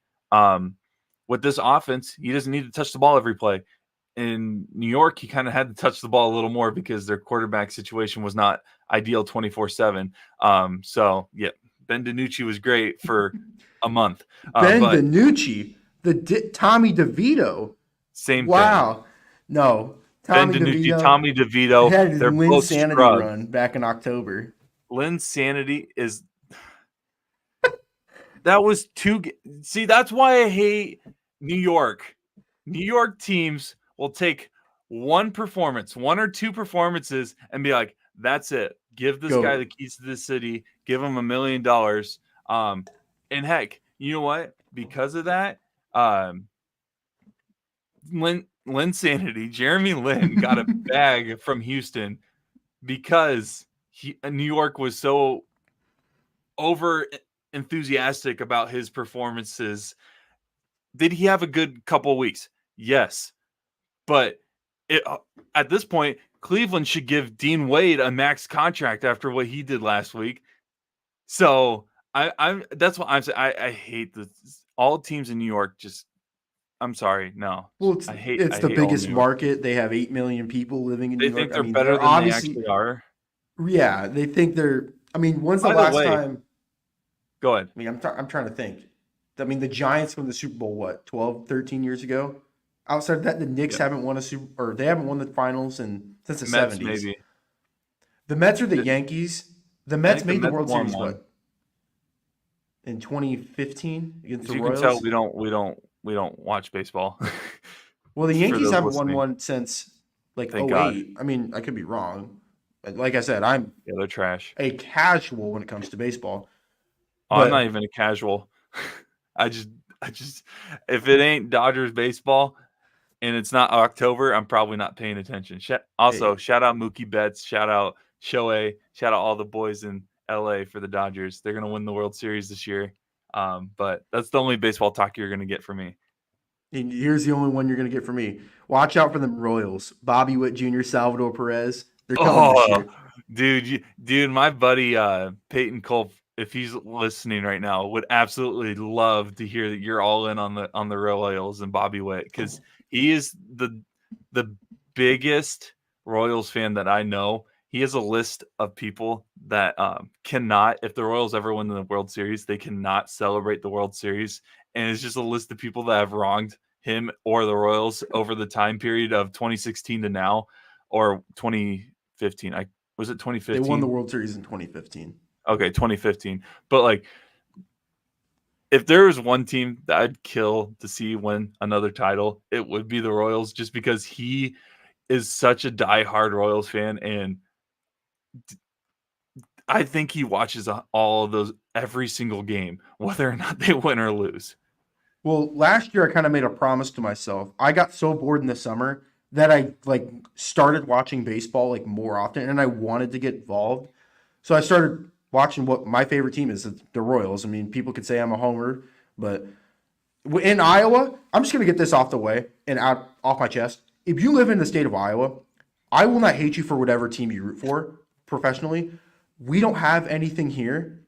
with this offense, he doesn't need to touch the ball every play. In New York, he kind of had to touch the ball a little more because their quarterback situation was not ideal 24/7. So, yeah, Ben DiNucci was great for a month. Ben But DiNucci, Tommy DeVito. same thing. Wow. No, Ben Tommy DiNucci, DeVito Tommy DeVito, had his they're Lynn both Sanity scrubs. run back in October. Lynn Sanity is that was too. See, that's why I hate New York. New York teams will take one performance, one or two performances, and be like, "That's it. Give this guy Go. the keys to the city. Give him $1 million." And heck, you know what? Because of that, Lynn Sanity, Jeremy Lin got a bag from Houston because New York was so over enthusiastic about his performances. Did he have a good couple of weeks? Yes. But at this point, Cleveland should give Dean Wade a max contract after what he did last week. So I'm that's what I'm saying. I hate this. All teams in New York just I'm sorry. No. Well, I it's the hate all New biggest York. market. They have 8 million people living in New They York. think I they're mean, better they're than they obviously, actually are. yeah, they think they're, I mean, when's the By the last way, time? go ahead. I mean, I'm trying to think. I mean, the Giants won the Super Bowl, what, 12, 13 years ago? Outside of that, the Knicks Yeah. haven't won or they haven't won the finals since the Mets 70s. maybe. The Mets are the Yankees. The I Mets think the made the Mets World won Series, one. what, in 2015 against As the you can tell, Royals? we don't watch baseball. Well, the For Yankees those haven't won listening, one since like thank God. '08. I mean, I could be wrong. Like I said, I'm Yeah, they're trash. a casual when it comes to baseball. Oh, I'm not But even a casual. I just if it ain't Dodgers baseball and it's not October, I'm probably not paying attention. Also, hey, shout out Mookie Betts, shout out Shohei, shout out all the boys in LA for the Dodgers. They're gonna win the World Series this year. But that's the only baseball talk you're gonna get from me. and here's the only one you're going to get from me. Watch out for the Royals. Bobby Witt Jr., Salvador Perez. They're coming this Oh, year. dude, my buddy Peyton Cole, if he's listening right now, would absolutely love to hear that you're all in on the Royals and Bobby Witt because he is the biggest Royals fan that I know. He has a list of people that cannot, if the Royals ever win the World Series, they cannot celebrate the World Series, and it's just a list of people that have wronged him or the Royals over the time period of 2016 to now, or 2015. Was it They won the 2015? World Series in 2015. Okay, 2015. But like, if there was one team that I'd kill to see win another title, it would be the Royals, just because he is such a diehard Royals fan, and I think he watches all of those every single game, whether or not they win or lose. Well, last year I kind of made a promise to myself. I got so bored in the summer. that I like started watching baseball like more often, and I wanted to get involved. So I started watching what my favorite team is, the Royals. I mean, people could say I'm a homer, but in Iowa, I'm just gonna get this off the way and out off my chest. If you live in the state of Iowa, I will not hate you for whatever team you root for professionally. We don't have anything here.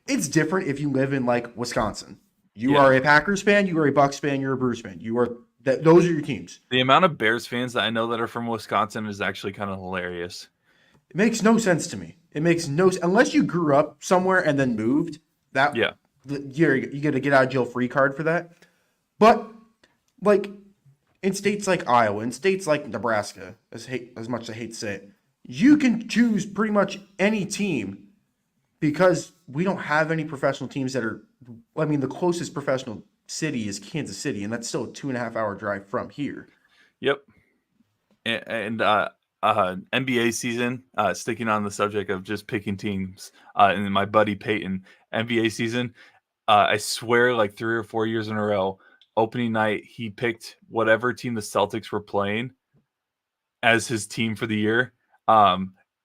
It's different if you live in like Wisconsin. You Yeah. are a Packers fan, you are a Bucks fan, you're a Brewers fan. You are that those are your teams. The amount of Bears fans that I know that are from Wisconsin is actually kind of hilarious. It makes no sense to me. It makes no unless you grew up somewhere and then moved. That Yeah. you get a get out of jail free card for that. But like in states like Iowa, in states like Nebraska, as much as I hate to say it, you can choose pretty much any team because we don't have any professional teams that are. I mean, the closest professional city is Kansas City, and that's still a 2.5 hour drive from here. Yep. And NBA season, sticking on the subject of just picking teams, and my buddy Peyton, NBA season, I swear like 3 or 4 years in a row, opening night, he picked whatever team the Celtics were playing as his team for the year.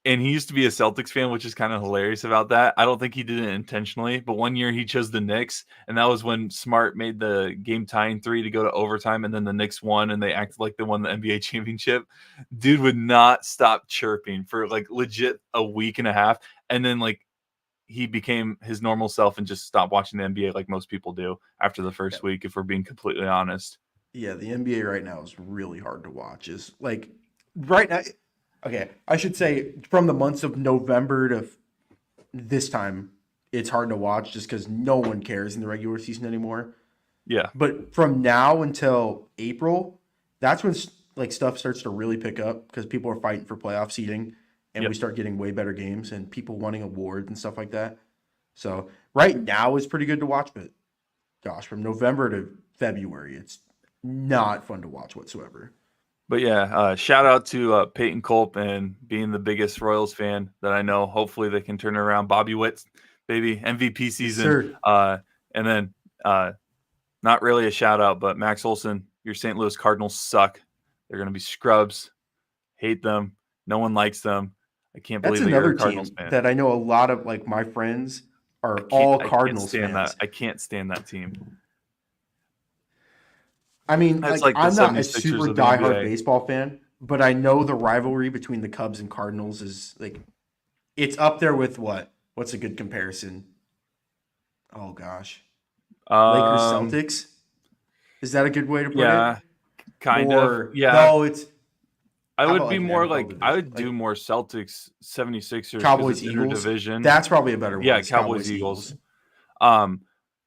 And he used to be a Celtics fan, which is kind of hilarious about that. I don't think he did it intentionally, but one year he chose the Knicks, and that was when Smart made the game tying three to go to overtime, and then the Knicks won, and they acted like they won the NBA championship. Dude would not stop chirping for like legit a week and a half, and then like he became his normal self and just stopped watching the NBA like most people do after the first week, if we're being completely honest. Yeah, the NBA right now is really hard to watch. Is like right now. Okay, I should say from the months of November to this time, it's hard to watch just because no one cares in the regular season anymore. Yeah. But from now until April, that's when like stuff starts to really pick up because people are fighting for playoff seeding, and Yep. we start getting way better games and people wanting awards and stuff like that. So right now is pretty good to watch, but gosh, from November to February, it's not fun to watch whatsoever. But yeah, shout out to Peyton Culp and being the biggest Royals fan that I know. Hopefully they can turn it around. Bobby Witt, baby, MVP season. Sir, And then not really a shout out, but Max Olson, your St. Louis Cardinals suck. They're going to be scrubs. Hate them. No one likes them. I can't that's believe that you're another a Cardinals team fan. that I know a lot of like my friends are all Cardinals stand fans. that. I can't stand that team. I mean, That's like like the I'm not a 76ers super of the diehard NBA. baseball fan, but I know the rivalry between the Cubs and Cardinals is like it's up there with what? What's a good comparison? Oh gosh. Lakers Celtics? Is that a good way to put Yeah, it? kind Or of. Yeah. no, it's I how would about be like an more NFL like I division? would Like do more Celtics 76ers because Cowboys it's Eagles? interdivision. That's probably a better one. Yeah, It's Cowboys Eagles.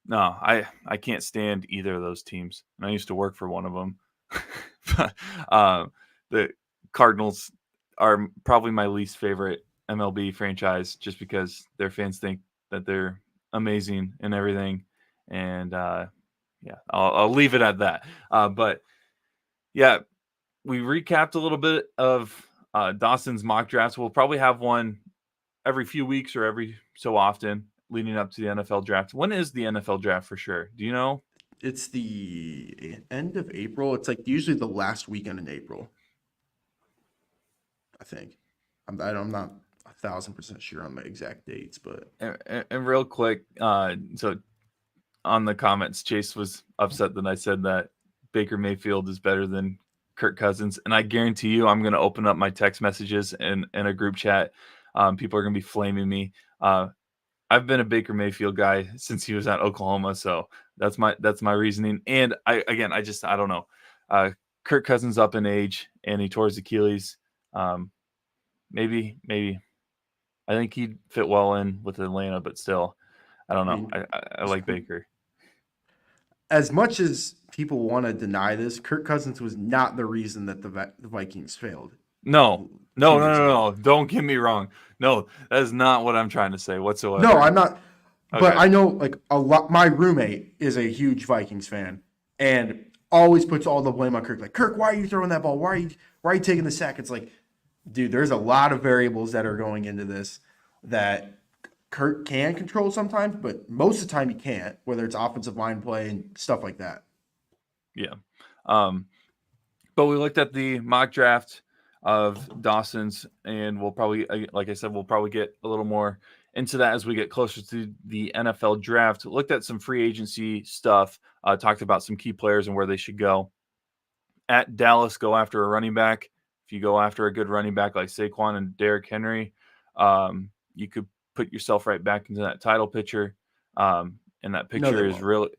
No, I can't stand either of those teams. And I used to work for one of them. The Cardinals are probably my least favorite MLB franchise just because their fans think that they're amazing and everything. And yeah, I'll leave it at that. But yeah, we recapped a little bit of Dawson's mock drafts. We'll probably have one every few weeks or every so often leading up to the NFL draft. When is the NFL draft for sure? Do you know? It's the end of April. It's like usually the last weekend in April, I think. I'm not 1,000% sure on the exact dates, but And real quick, so on the comments, Chase was upset that I said that Baker Mayfield is better than Kirk Cousins, and I guarantee you, I'm going to open up my text messages and a group chat. People are going to be flaming me. I've been a Baker Mayfield guy since he was at Oklahoma, so that's my reasoning. And I don't know. Kirk Cousins up in age, and he tore his Achilles. Maybe I think he'd fit well in with Atlanta, but still, I don't I know. mean, I like Baker. as much as people want to deny this, Kirk Cousins was not the reason that the Vikings failed. No, A few years ago. no. Don't get me wrong. No, that is not what I'm trying to say whatsoever. No, I'm not. But Okay. I know like a lot. My roommate is a huge Vikings fan and always puts all the blame on Kirk. Like, Kirk, why are you throwing that ball? Why are you taking the sack? It's like, dude, there's a lot of variables that are going into this that Kirk can control sometimes, but most of the time he can't. Whether it's offensive line play and stuff like that. Yeah. But we looked at the mock draft of Dawson's, and we'll probably, like I said, we'll probably get a little more into that as we get closer to the NFL draft. Looked at some free agency stuff, talked about some key players and where they should go. At Dallas, go after a running back. If you go after a good running back like Saquon and Derrick Henry, you could put yourself right back into that title picture. And that picture is really,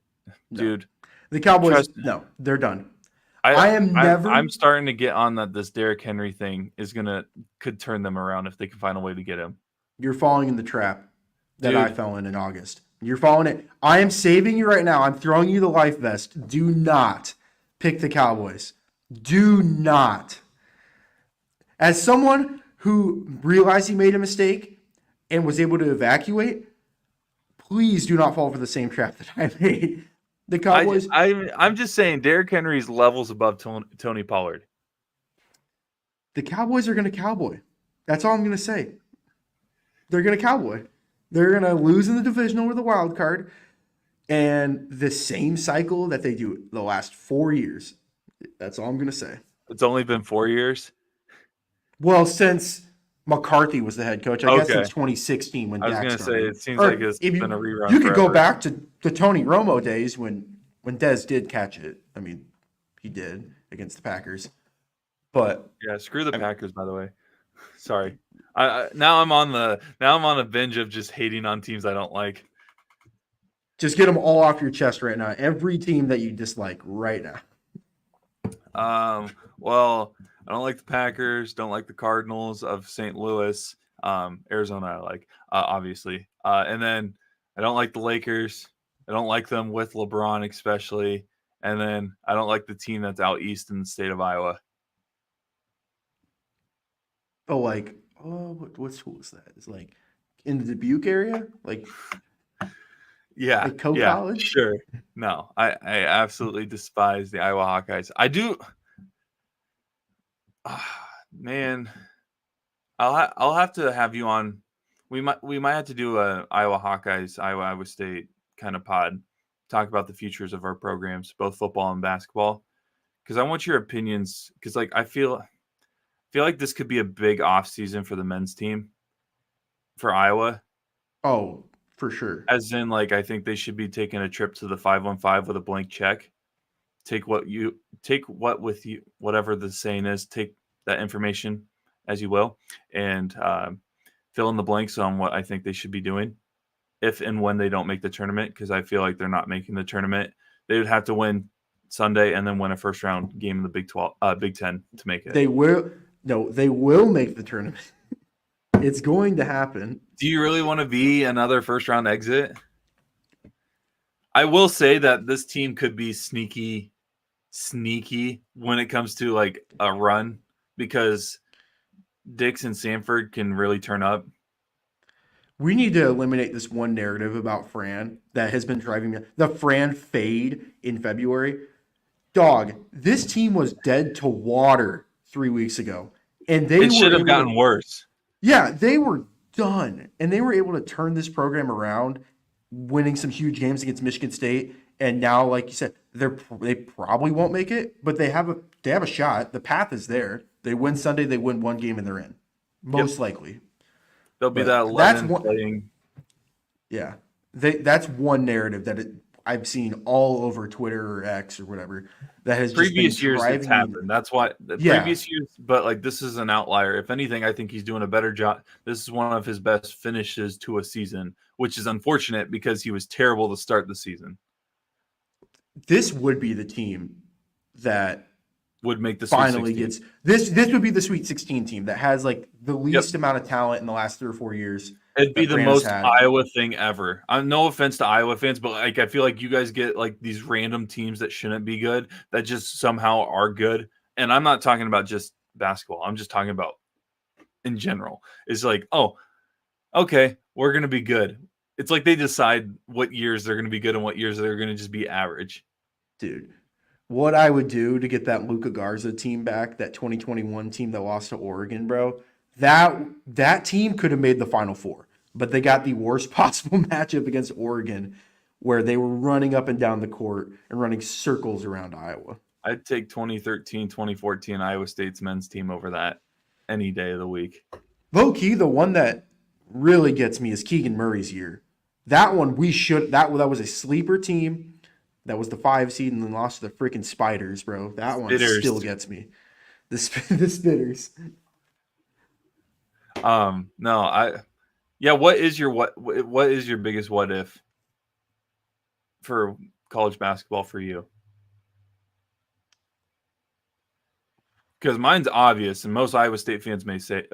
dude. The Cowboys, no, they're done. I'm starting to get on that this Derrick Henry thing could turn them around if they can find a way to get him. You're falling in the trap that I fell in August. You're falling in. I am saving you right now. I'm throwing you the life vest. Do not pick the Cowboys. Do not. As someone who realized he made a mistake and was able to evacuate, please do not fall for the same trap that I made. The Cowboys. I'm just saying, Derrick Henry's levels above Tony Pollard. The Cowboys are going to cowboy. That's all I'm going to say. They're going to cowboy. They're going to lose in the divisional or the wild card, and the same cycle that they do the last 4 years. That's all I'm going to say. It's only been 4 years? Well, since McCarthy was the head coach. I guess since 2016 when Dak started. I was going to say, it seems like it's been a rerun. You could go back to the Tony Romo days when Dez did catch it. I mean, he did against the Packers. But yeah, screw the Packers, by the way. Sorry. Now I'm on a binge of just hating on teams I don't like. Just get them all off your chest right now. Every team that you dislike right now. Well, I don't like the Packers. Don't like the Cardinals of St. Louis. Arizona, I like, obviously. And then I don't like the Lakers. I don't like them with LeBron, especially. And then I don't like the team that's out east in the state of Iowa. Oh, what school is that? It's like in the Dubuque area? Like, yeah, like College? Sure. No, I absolutely despise the Iowa Hawkeyes. I do. Man, I'll have to have you on. We might have to do a Iowa Hawkeyes, Iowa State kind of pod, talk about the futures of our programs, both football and basketball, because I want your opinions. Because I feel like this could be a big offseason for the men's team for Iowa. Oh, for sure. As in, I think they should be taking a trip to the 515 with a blank check. Take what with you, whatever the saying is, take that information as you will, and fill in the blanks on what I think they should be doing if and when they don't make the tournament, because I feel like they're not making the tournament. They would have to win Sunday and then win a first round game in the Big Ten to make it. They will make the tournament. It's going to happen. Do you really want to be another first round exit? I will say that this team could be sneaky when it comes to a run, because Dix and Sanford can really turn up. We need to eliminate this one narrative about Fran that has been driving me. The Fran fade in February. Dog, this team was dead to water 3 weeks ago. And it should have gotten worse. Yeah, they were done. And they were able to turn this program around, winning some huge games against Michigan State. And now, like you said, they probably won't make it, but they have a shot. The path is there. They win Sunday, they win one game, and they're in. Most likely. They'll be that 11 playing. Yeah. That's one narrative that I've seen all over Twitter or X or whatever that has previous just been years it's happened. That's why previous years, but this is an outlier. If anything, I think he's doing a better job. This is one of his best finishes to a season, which is unfortunate because he was terrible to start the season. This would be the team that would make the finally gets this would be the Sweet 16 team that has the least amount of talent in the last 3 or 4 years. It'd be the most Iowa thing ever. No offense to Iowa fans, but I feel like you guys get these random teams that shouldn't be good that just somehow are good. And I'm not talking about just basketball. I'm just talking about in general. It's oh, okay, we're gonna be good. It's they decide what years they're gonna be good and what years they're gonna just be average. Dude, what I would do to get that Luka Garza team back, that 2021 team that lost to Oregon, bro, that team could have made the Final Four, but they got the worst possible matchup against Oregon, where they were running up and down the court and running circles around Iowa. I'd take 2013, 2014 Iowa State's men's team over that any day of the week. Low key, the one that really gets me is Keegan Murray's year. That one that was a sleeper team. That was the 5 seed and then lost to the freaking Spiders, bro. That one still Spitters. gets me. The Spitters. No, what is your biggest what if for college basketball for you? Because mine's obvious, and most Iowa State fans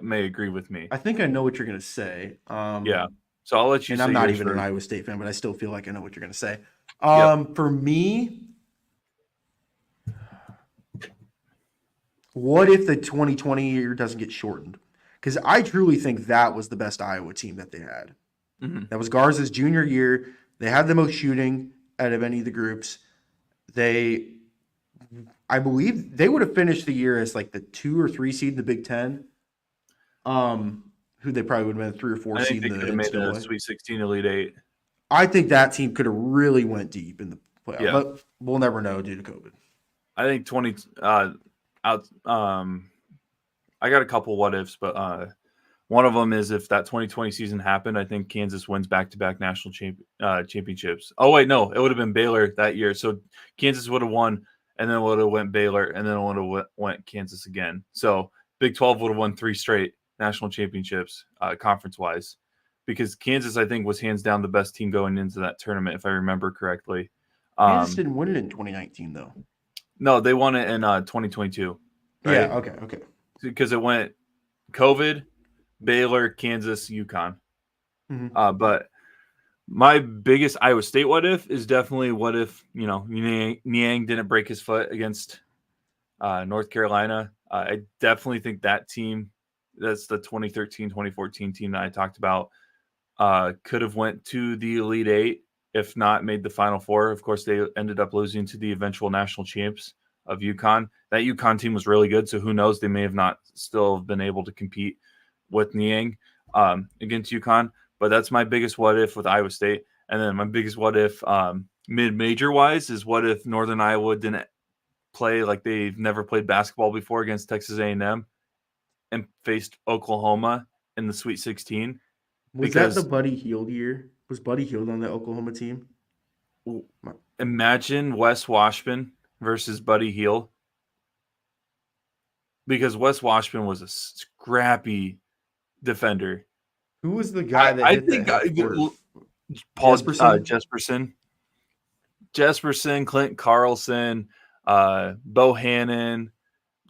may agree with me. I think I know what you're gonna say. Yeah, so I'll let you. And say I'm not yours even an first. Iowa State fan, but I still feel like I know what you're gonna say. Yep. For me, what if the 2020 year doesn't get shortened? Because I truly think that was the best Iowa team that they had. Mm-hmm. That was Garza's junior year. They had the most shooting out of any of the groups. I believe they would have finished the year as like the 2 or 3 seed in the Big Ten. Who they probably would have been 3 or 4 I think seed they in the could have made the NCAA. Sweet 16, Elite 8. I think that team could have really went deep in the playoff, Yeah. but we'll never know due to COVID. I think I got a couple what ifs, but one of them is if that 2020 season happened, I think Kansas wins back-to-back national championships. Oh wait, no, it would have been Baylor that year. So Kansas would have won, and then would have went Baylor, and then would have went Kansas again. So Big 12 would have won 3 straight national championships, conference-wise, because Kansas, I think, was hands down the best team going into that tournament, if I remember correctly. Kansas didn't win it in 2019, though. No, they won it in 2022. Right? Yeah. Okay. Because it went COVID, Baylor, Kansas, UConn. Mm-hmm. But my biggest Iowa State what if is definitely what if, Niang didn't break his foot against North Carolina. I definitely think that team, that's the 2013-2014 team that I talked about, could have went to the Elite 8, if not made the Final Four. Of course, they ended up losing to the eventual national champs of UConn. That UConn team was really good, so who knows? They may have not still been able to compete with Niang against UConn. But that's my biggest what if with Iowa State. And then my biggest what if mid-major wise is what if Northern Iowa didn't play like they've never played basketball before against Texas A&M and faced Oklahoma in the Sweet 16. Was that the Buddy Hield year? Was Buddy Hield on the Oklahoma team? Imagine Wes Washburn versus Buddy Hield. Because Wes Washburn was a scrappy defender. Who was the guy that hit that? Paul Jesperson. Clint Carlson, Bohannon,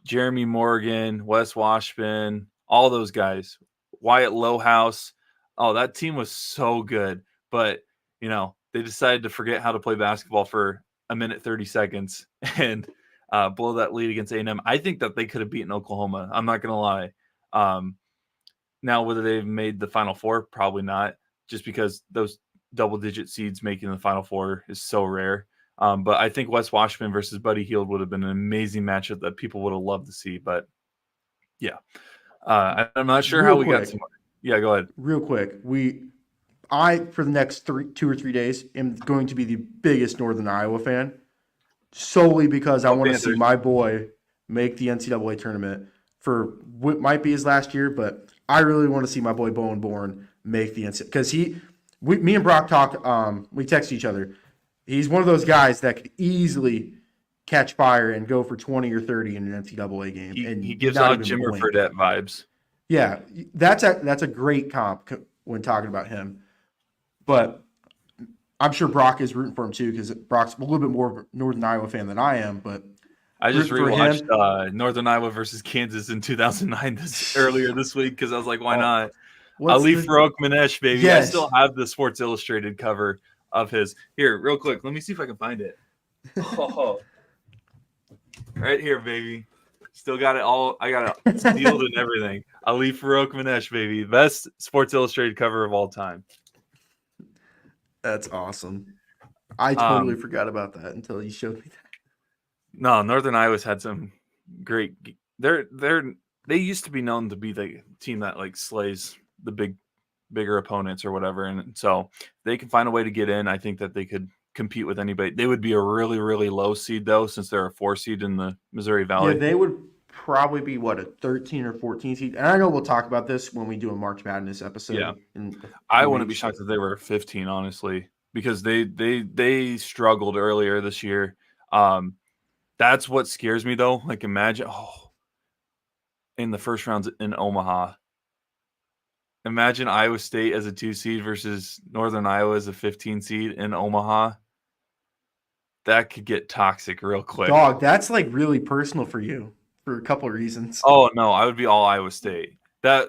Jeremy Morgan, Wes Washburn, all those guys. Wyatt Lowhouse. Oh, that team was so good. But, they decided to forget how to play basketball for a minute 30 seconds and blow that lead against A&M. I think that they could have beaten Oklahoma. I'm not going to lie. Now, whether they've made the Final Four, probably not, just because those double-digit seeds making the Final Four is so rare. But I think Wes Washburn versus Buddy Hield would have been an amazing matchup that people would have loved to see. But, yeah. I'm not sure how we got to. Yeah, go ahead. Real quick. For the next 2 or 3 days, am going to be the biggest Northern Iowa fan, solely because I want to see my boy make the NCAA tournament for what might be his last year, but I really want to see my boy Bowen Bourne make the NCAA, because me and Brock talked. We text each other. He's one of those guys that could easily catch fire and go for 20 or 30 in an NCAA game. And he gives out Jimmer Fredette vibes. Yeah, that's a great comp when talking about him. But I'm sure Brock is rooting for him too, because Brock's a little bit more of a Northern Iowa fan than I am. But I just rewatched Northern Iowa versus Kansas in 2009 earlier this week because I was like, why not? Ali Farouk Manesh, baby. Yes. I still have the Sports Illustrated cover of his. Here, real quick. Let me see if I can find it. Oh, right here, baby. Still got it all. I got it sealed and everything. Ali Farouk Manesh, baby. Best Sports Illustrated cover of all time. That's awesome. I totally forgot about that until you showed me that. No, Northern Iowa's had some great. They used to be known to be the team that like slays the bigger opponents or whatever, and so they can find a way to get in. I think that they could compete with anybody. They would be a really, really low seed though, since they're a 4 seed in the Missouri Valley. Yeah, they would probably be a 13 or 14 seed. And I know we'll talk about this when we do a March Madness episode. Yeah. In a I few wouldn't be weeks. shocked if they were 15, honestly, because they struggled earlier this year. That's what scares me though. Like imagine in the first rounds in Omaha. Imagine Iowa State as a 2 seed versus Northern Iowa as a 15 seed in Omaha. That could get toxic real quick. Dog, that's like really personal for you for a couple of reasons. Oh no, I would be all Iowa State. No.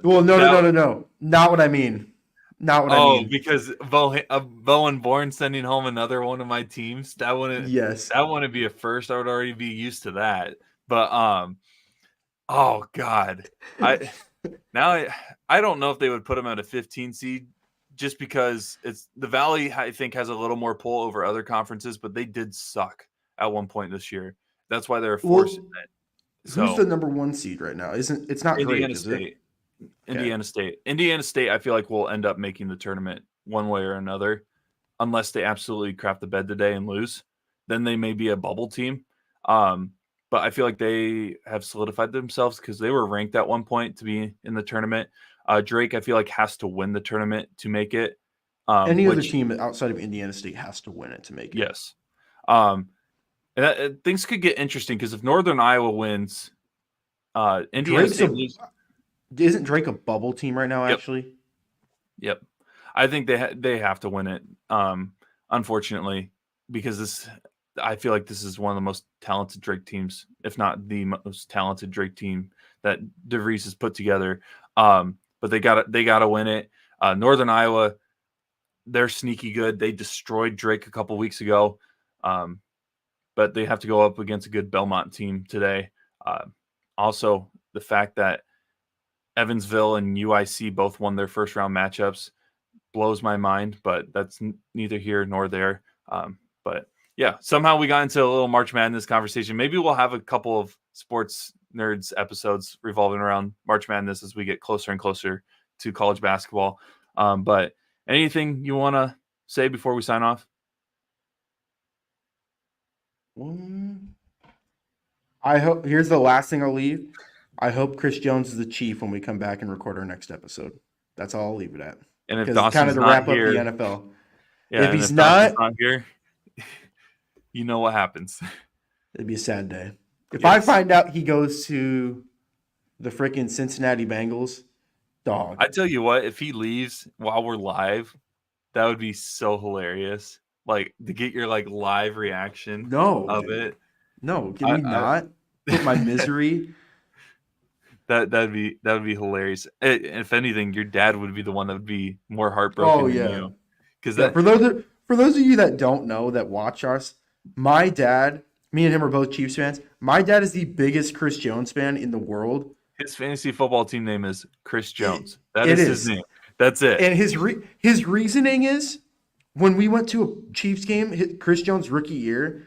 Not what I mean. Not what I mean. Because Bowen Bourne sending home another one of my teams. That wouldn't be a first. I would already be used to that. But oh God. I don't know if they would put him at a 15 seed just because it's the Valley, I think, has a little more pull over other conferences, but they did suck at one point this year. That's why they're forced. Who's the number 1 seed right now? It's not Indiana great, State. is it? Indiana State. Indiana State, I feel like will end up making the tournament one way or another, unless they absolutely crap the bed today and lose. Then they may be a bubble team. But I feel like they have solidified themselves because they were ranked at one point to be in the tournament. Drake, I feel like, has to win the tournament to make it. Any other team outside of Indiana State has to win it to make it. Yes. Things could get interesting because if Northern Iowa wins, Indiana State loses. Isn't Drake a bubble team right now, actually? Yep. I think they have to win it, unfortunately, because I feel like this is one of the most talented Drake teams, if not the most talented Drake team that DeVries has put together. But they gotta win it. Northern Iowa, they're sneaky good. They destroyed Drake a couple weeks ago, but they have to go up against a good Belmont team today. Also, the fact that Evansville and UIC both won their first round matchups blows my mind, but that's neither here nor there. But yeah, somehow we got into a little March Madness conversation. Maybe we'll have a couple of sports nerds episodes revolving around March Madness as we get closer and closer to college basketball. But anything you want to say before we sign off? I hope here's the last thing I'll leave. I hope Chris Jones is the chief when we come back and record our next episode. That's all I'll leave it at. And if Dawson's kind of to not wrap here, up the NFL. Yeah, if he's not here, you know what happens. It'd be a sad day. If I find out he goes to the freaking Cincinnati Bengals, dog. I tell you what, if he leaves while we're live, that would be so hilarious. Like to get your live reaction of it. No, can we not put my misery? That would be hilarious. If anything, your dad would be the one that would be more heartbroken than you. Because for those of you that don't know that watch us, my dad, me and him are both Chiefs fans. My dad is the biggest Chris Jones fan in the world. His fantasy football team name is Chris Jones. That is his name. That's it. And his reasoning is when we went to a Chiefs game, Chris Jones' rookie year,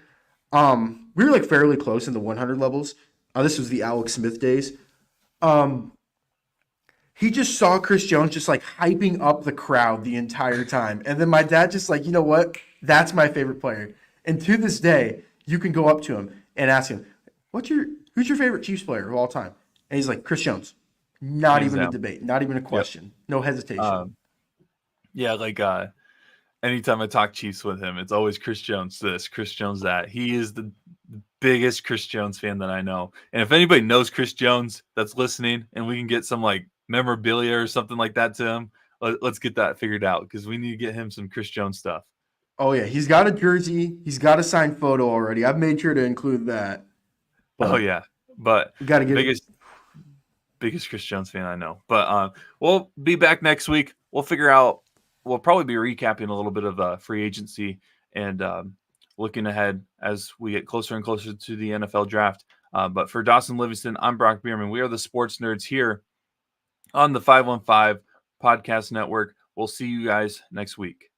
we were fairly close in the 100 levels. This was the Alex Smith days. He just saw Chris Jones just hyping up the crowd the entire time. And then my dad just you know what? That's my favorite player. And to this day, you can go up to him and ask him, who's your favorite Chiefs player of all time? And he's like, Chris Jones. Not even a debate, not even a question. Yep. No hesitation. Anytime I talk Chiefs with him, it's always Chris Jones this, Chris Jones that. He is the biggest Chris Jones fan that I know. And if anybody knows Chris Jones that's listening and we can get some memorabilia or something like that to him, let's get that figured out because we need to get him some Chris Jones stuff. Oh, yeah. He's got a jersey. He's got a signed photo already. I've made sure to include that. But we got to get biggest Chris Jones fan I know. But we'll be back next week. We'll figure out. We'll probably be recapping a little bit of free agency and looking ahead as we get closer and closer to the NFL draft. But for Dawson Livingston, I'm Brock Beirman. We are the Sports Nerds here on the 515 Podcast Network. We'll see you guys next week.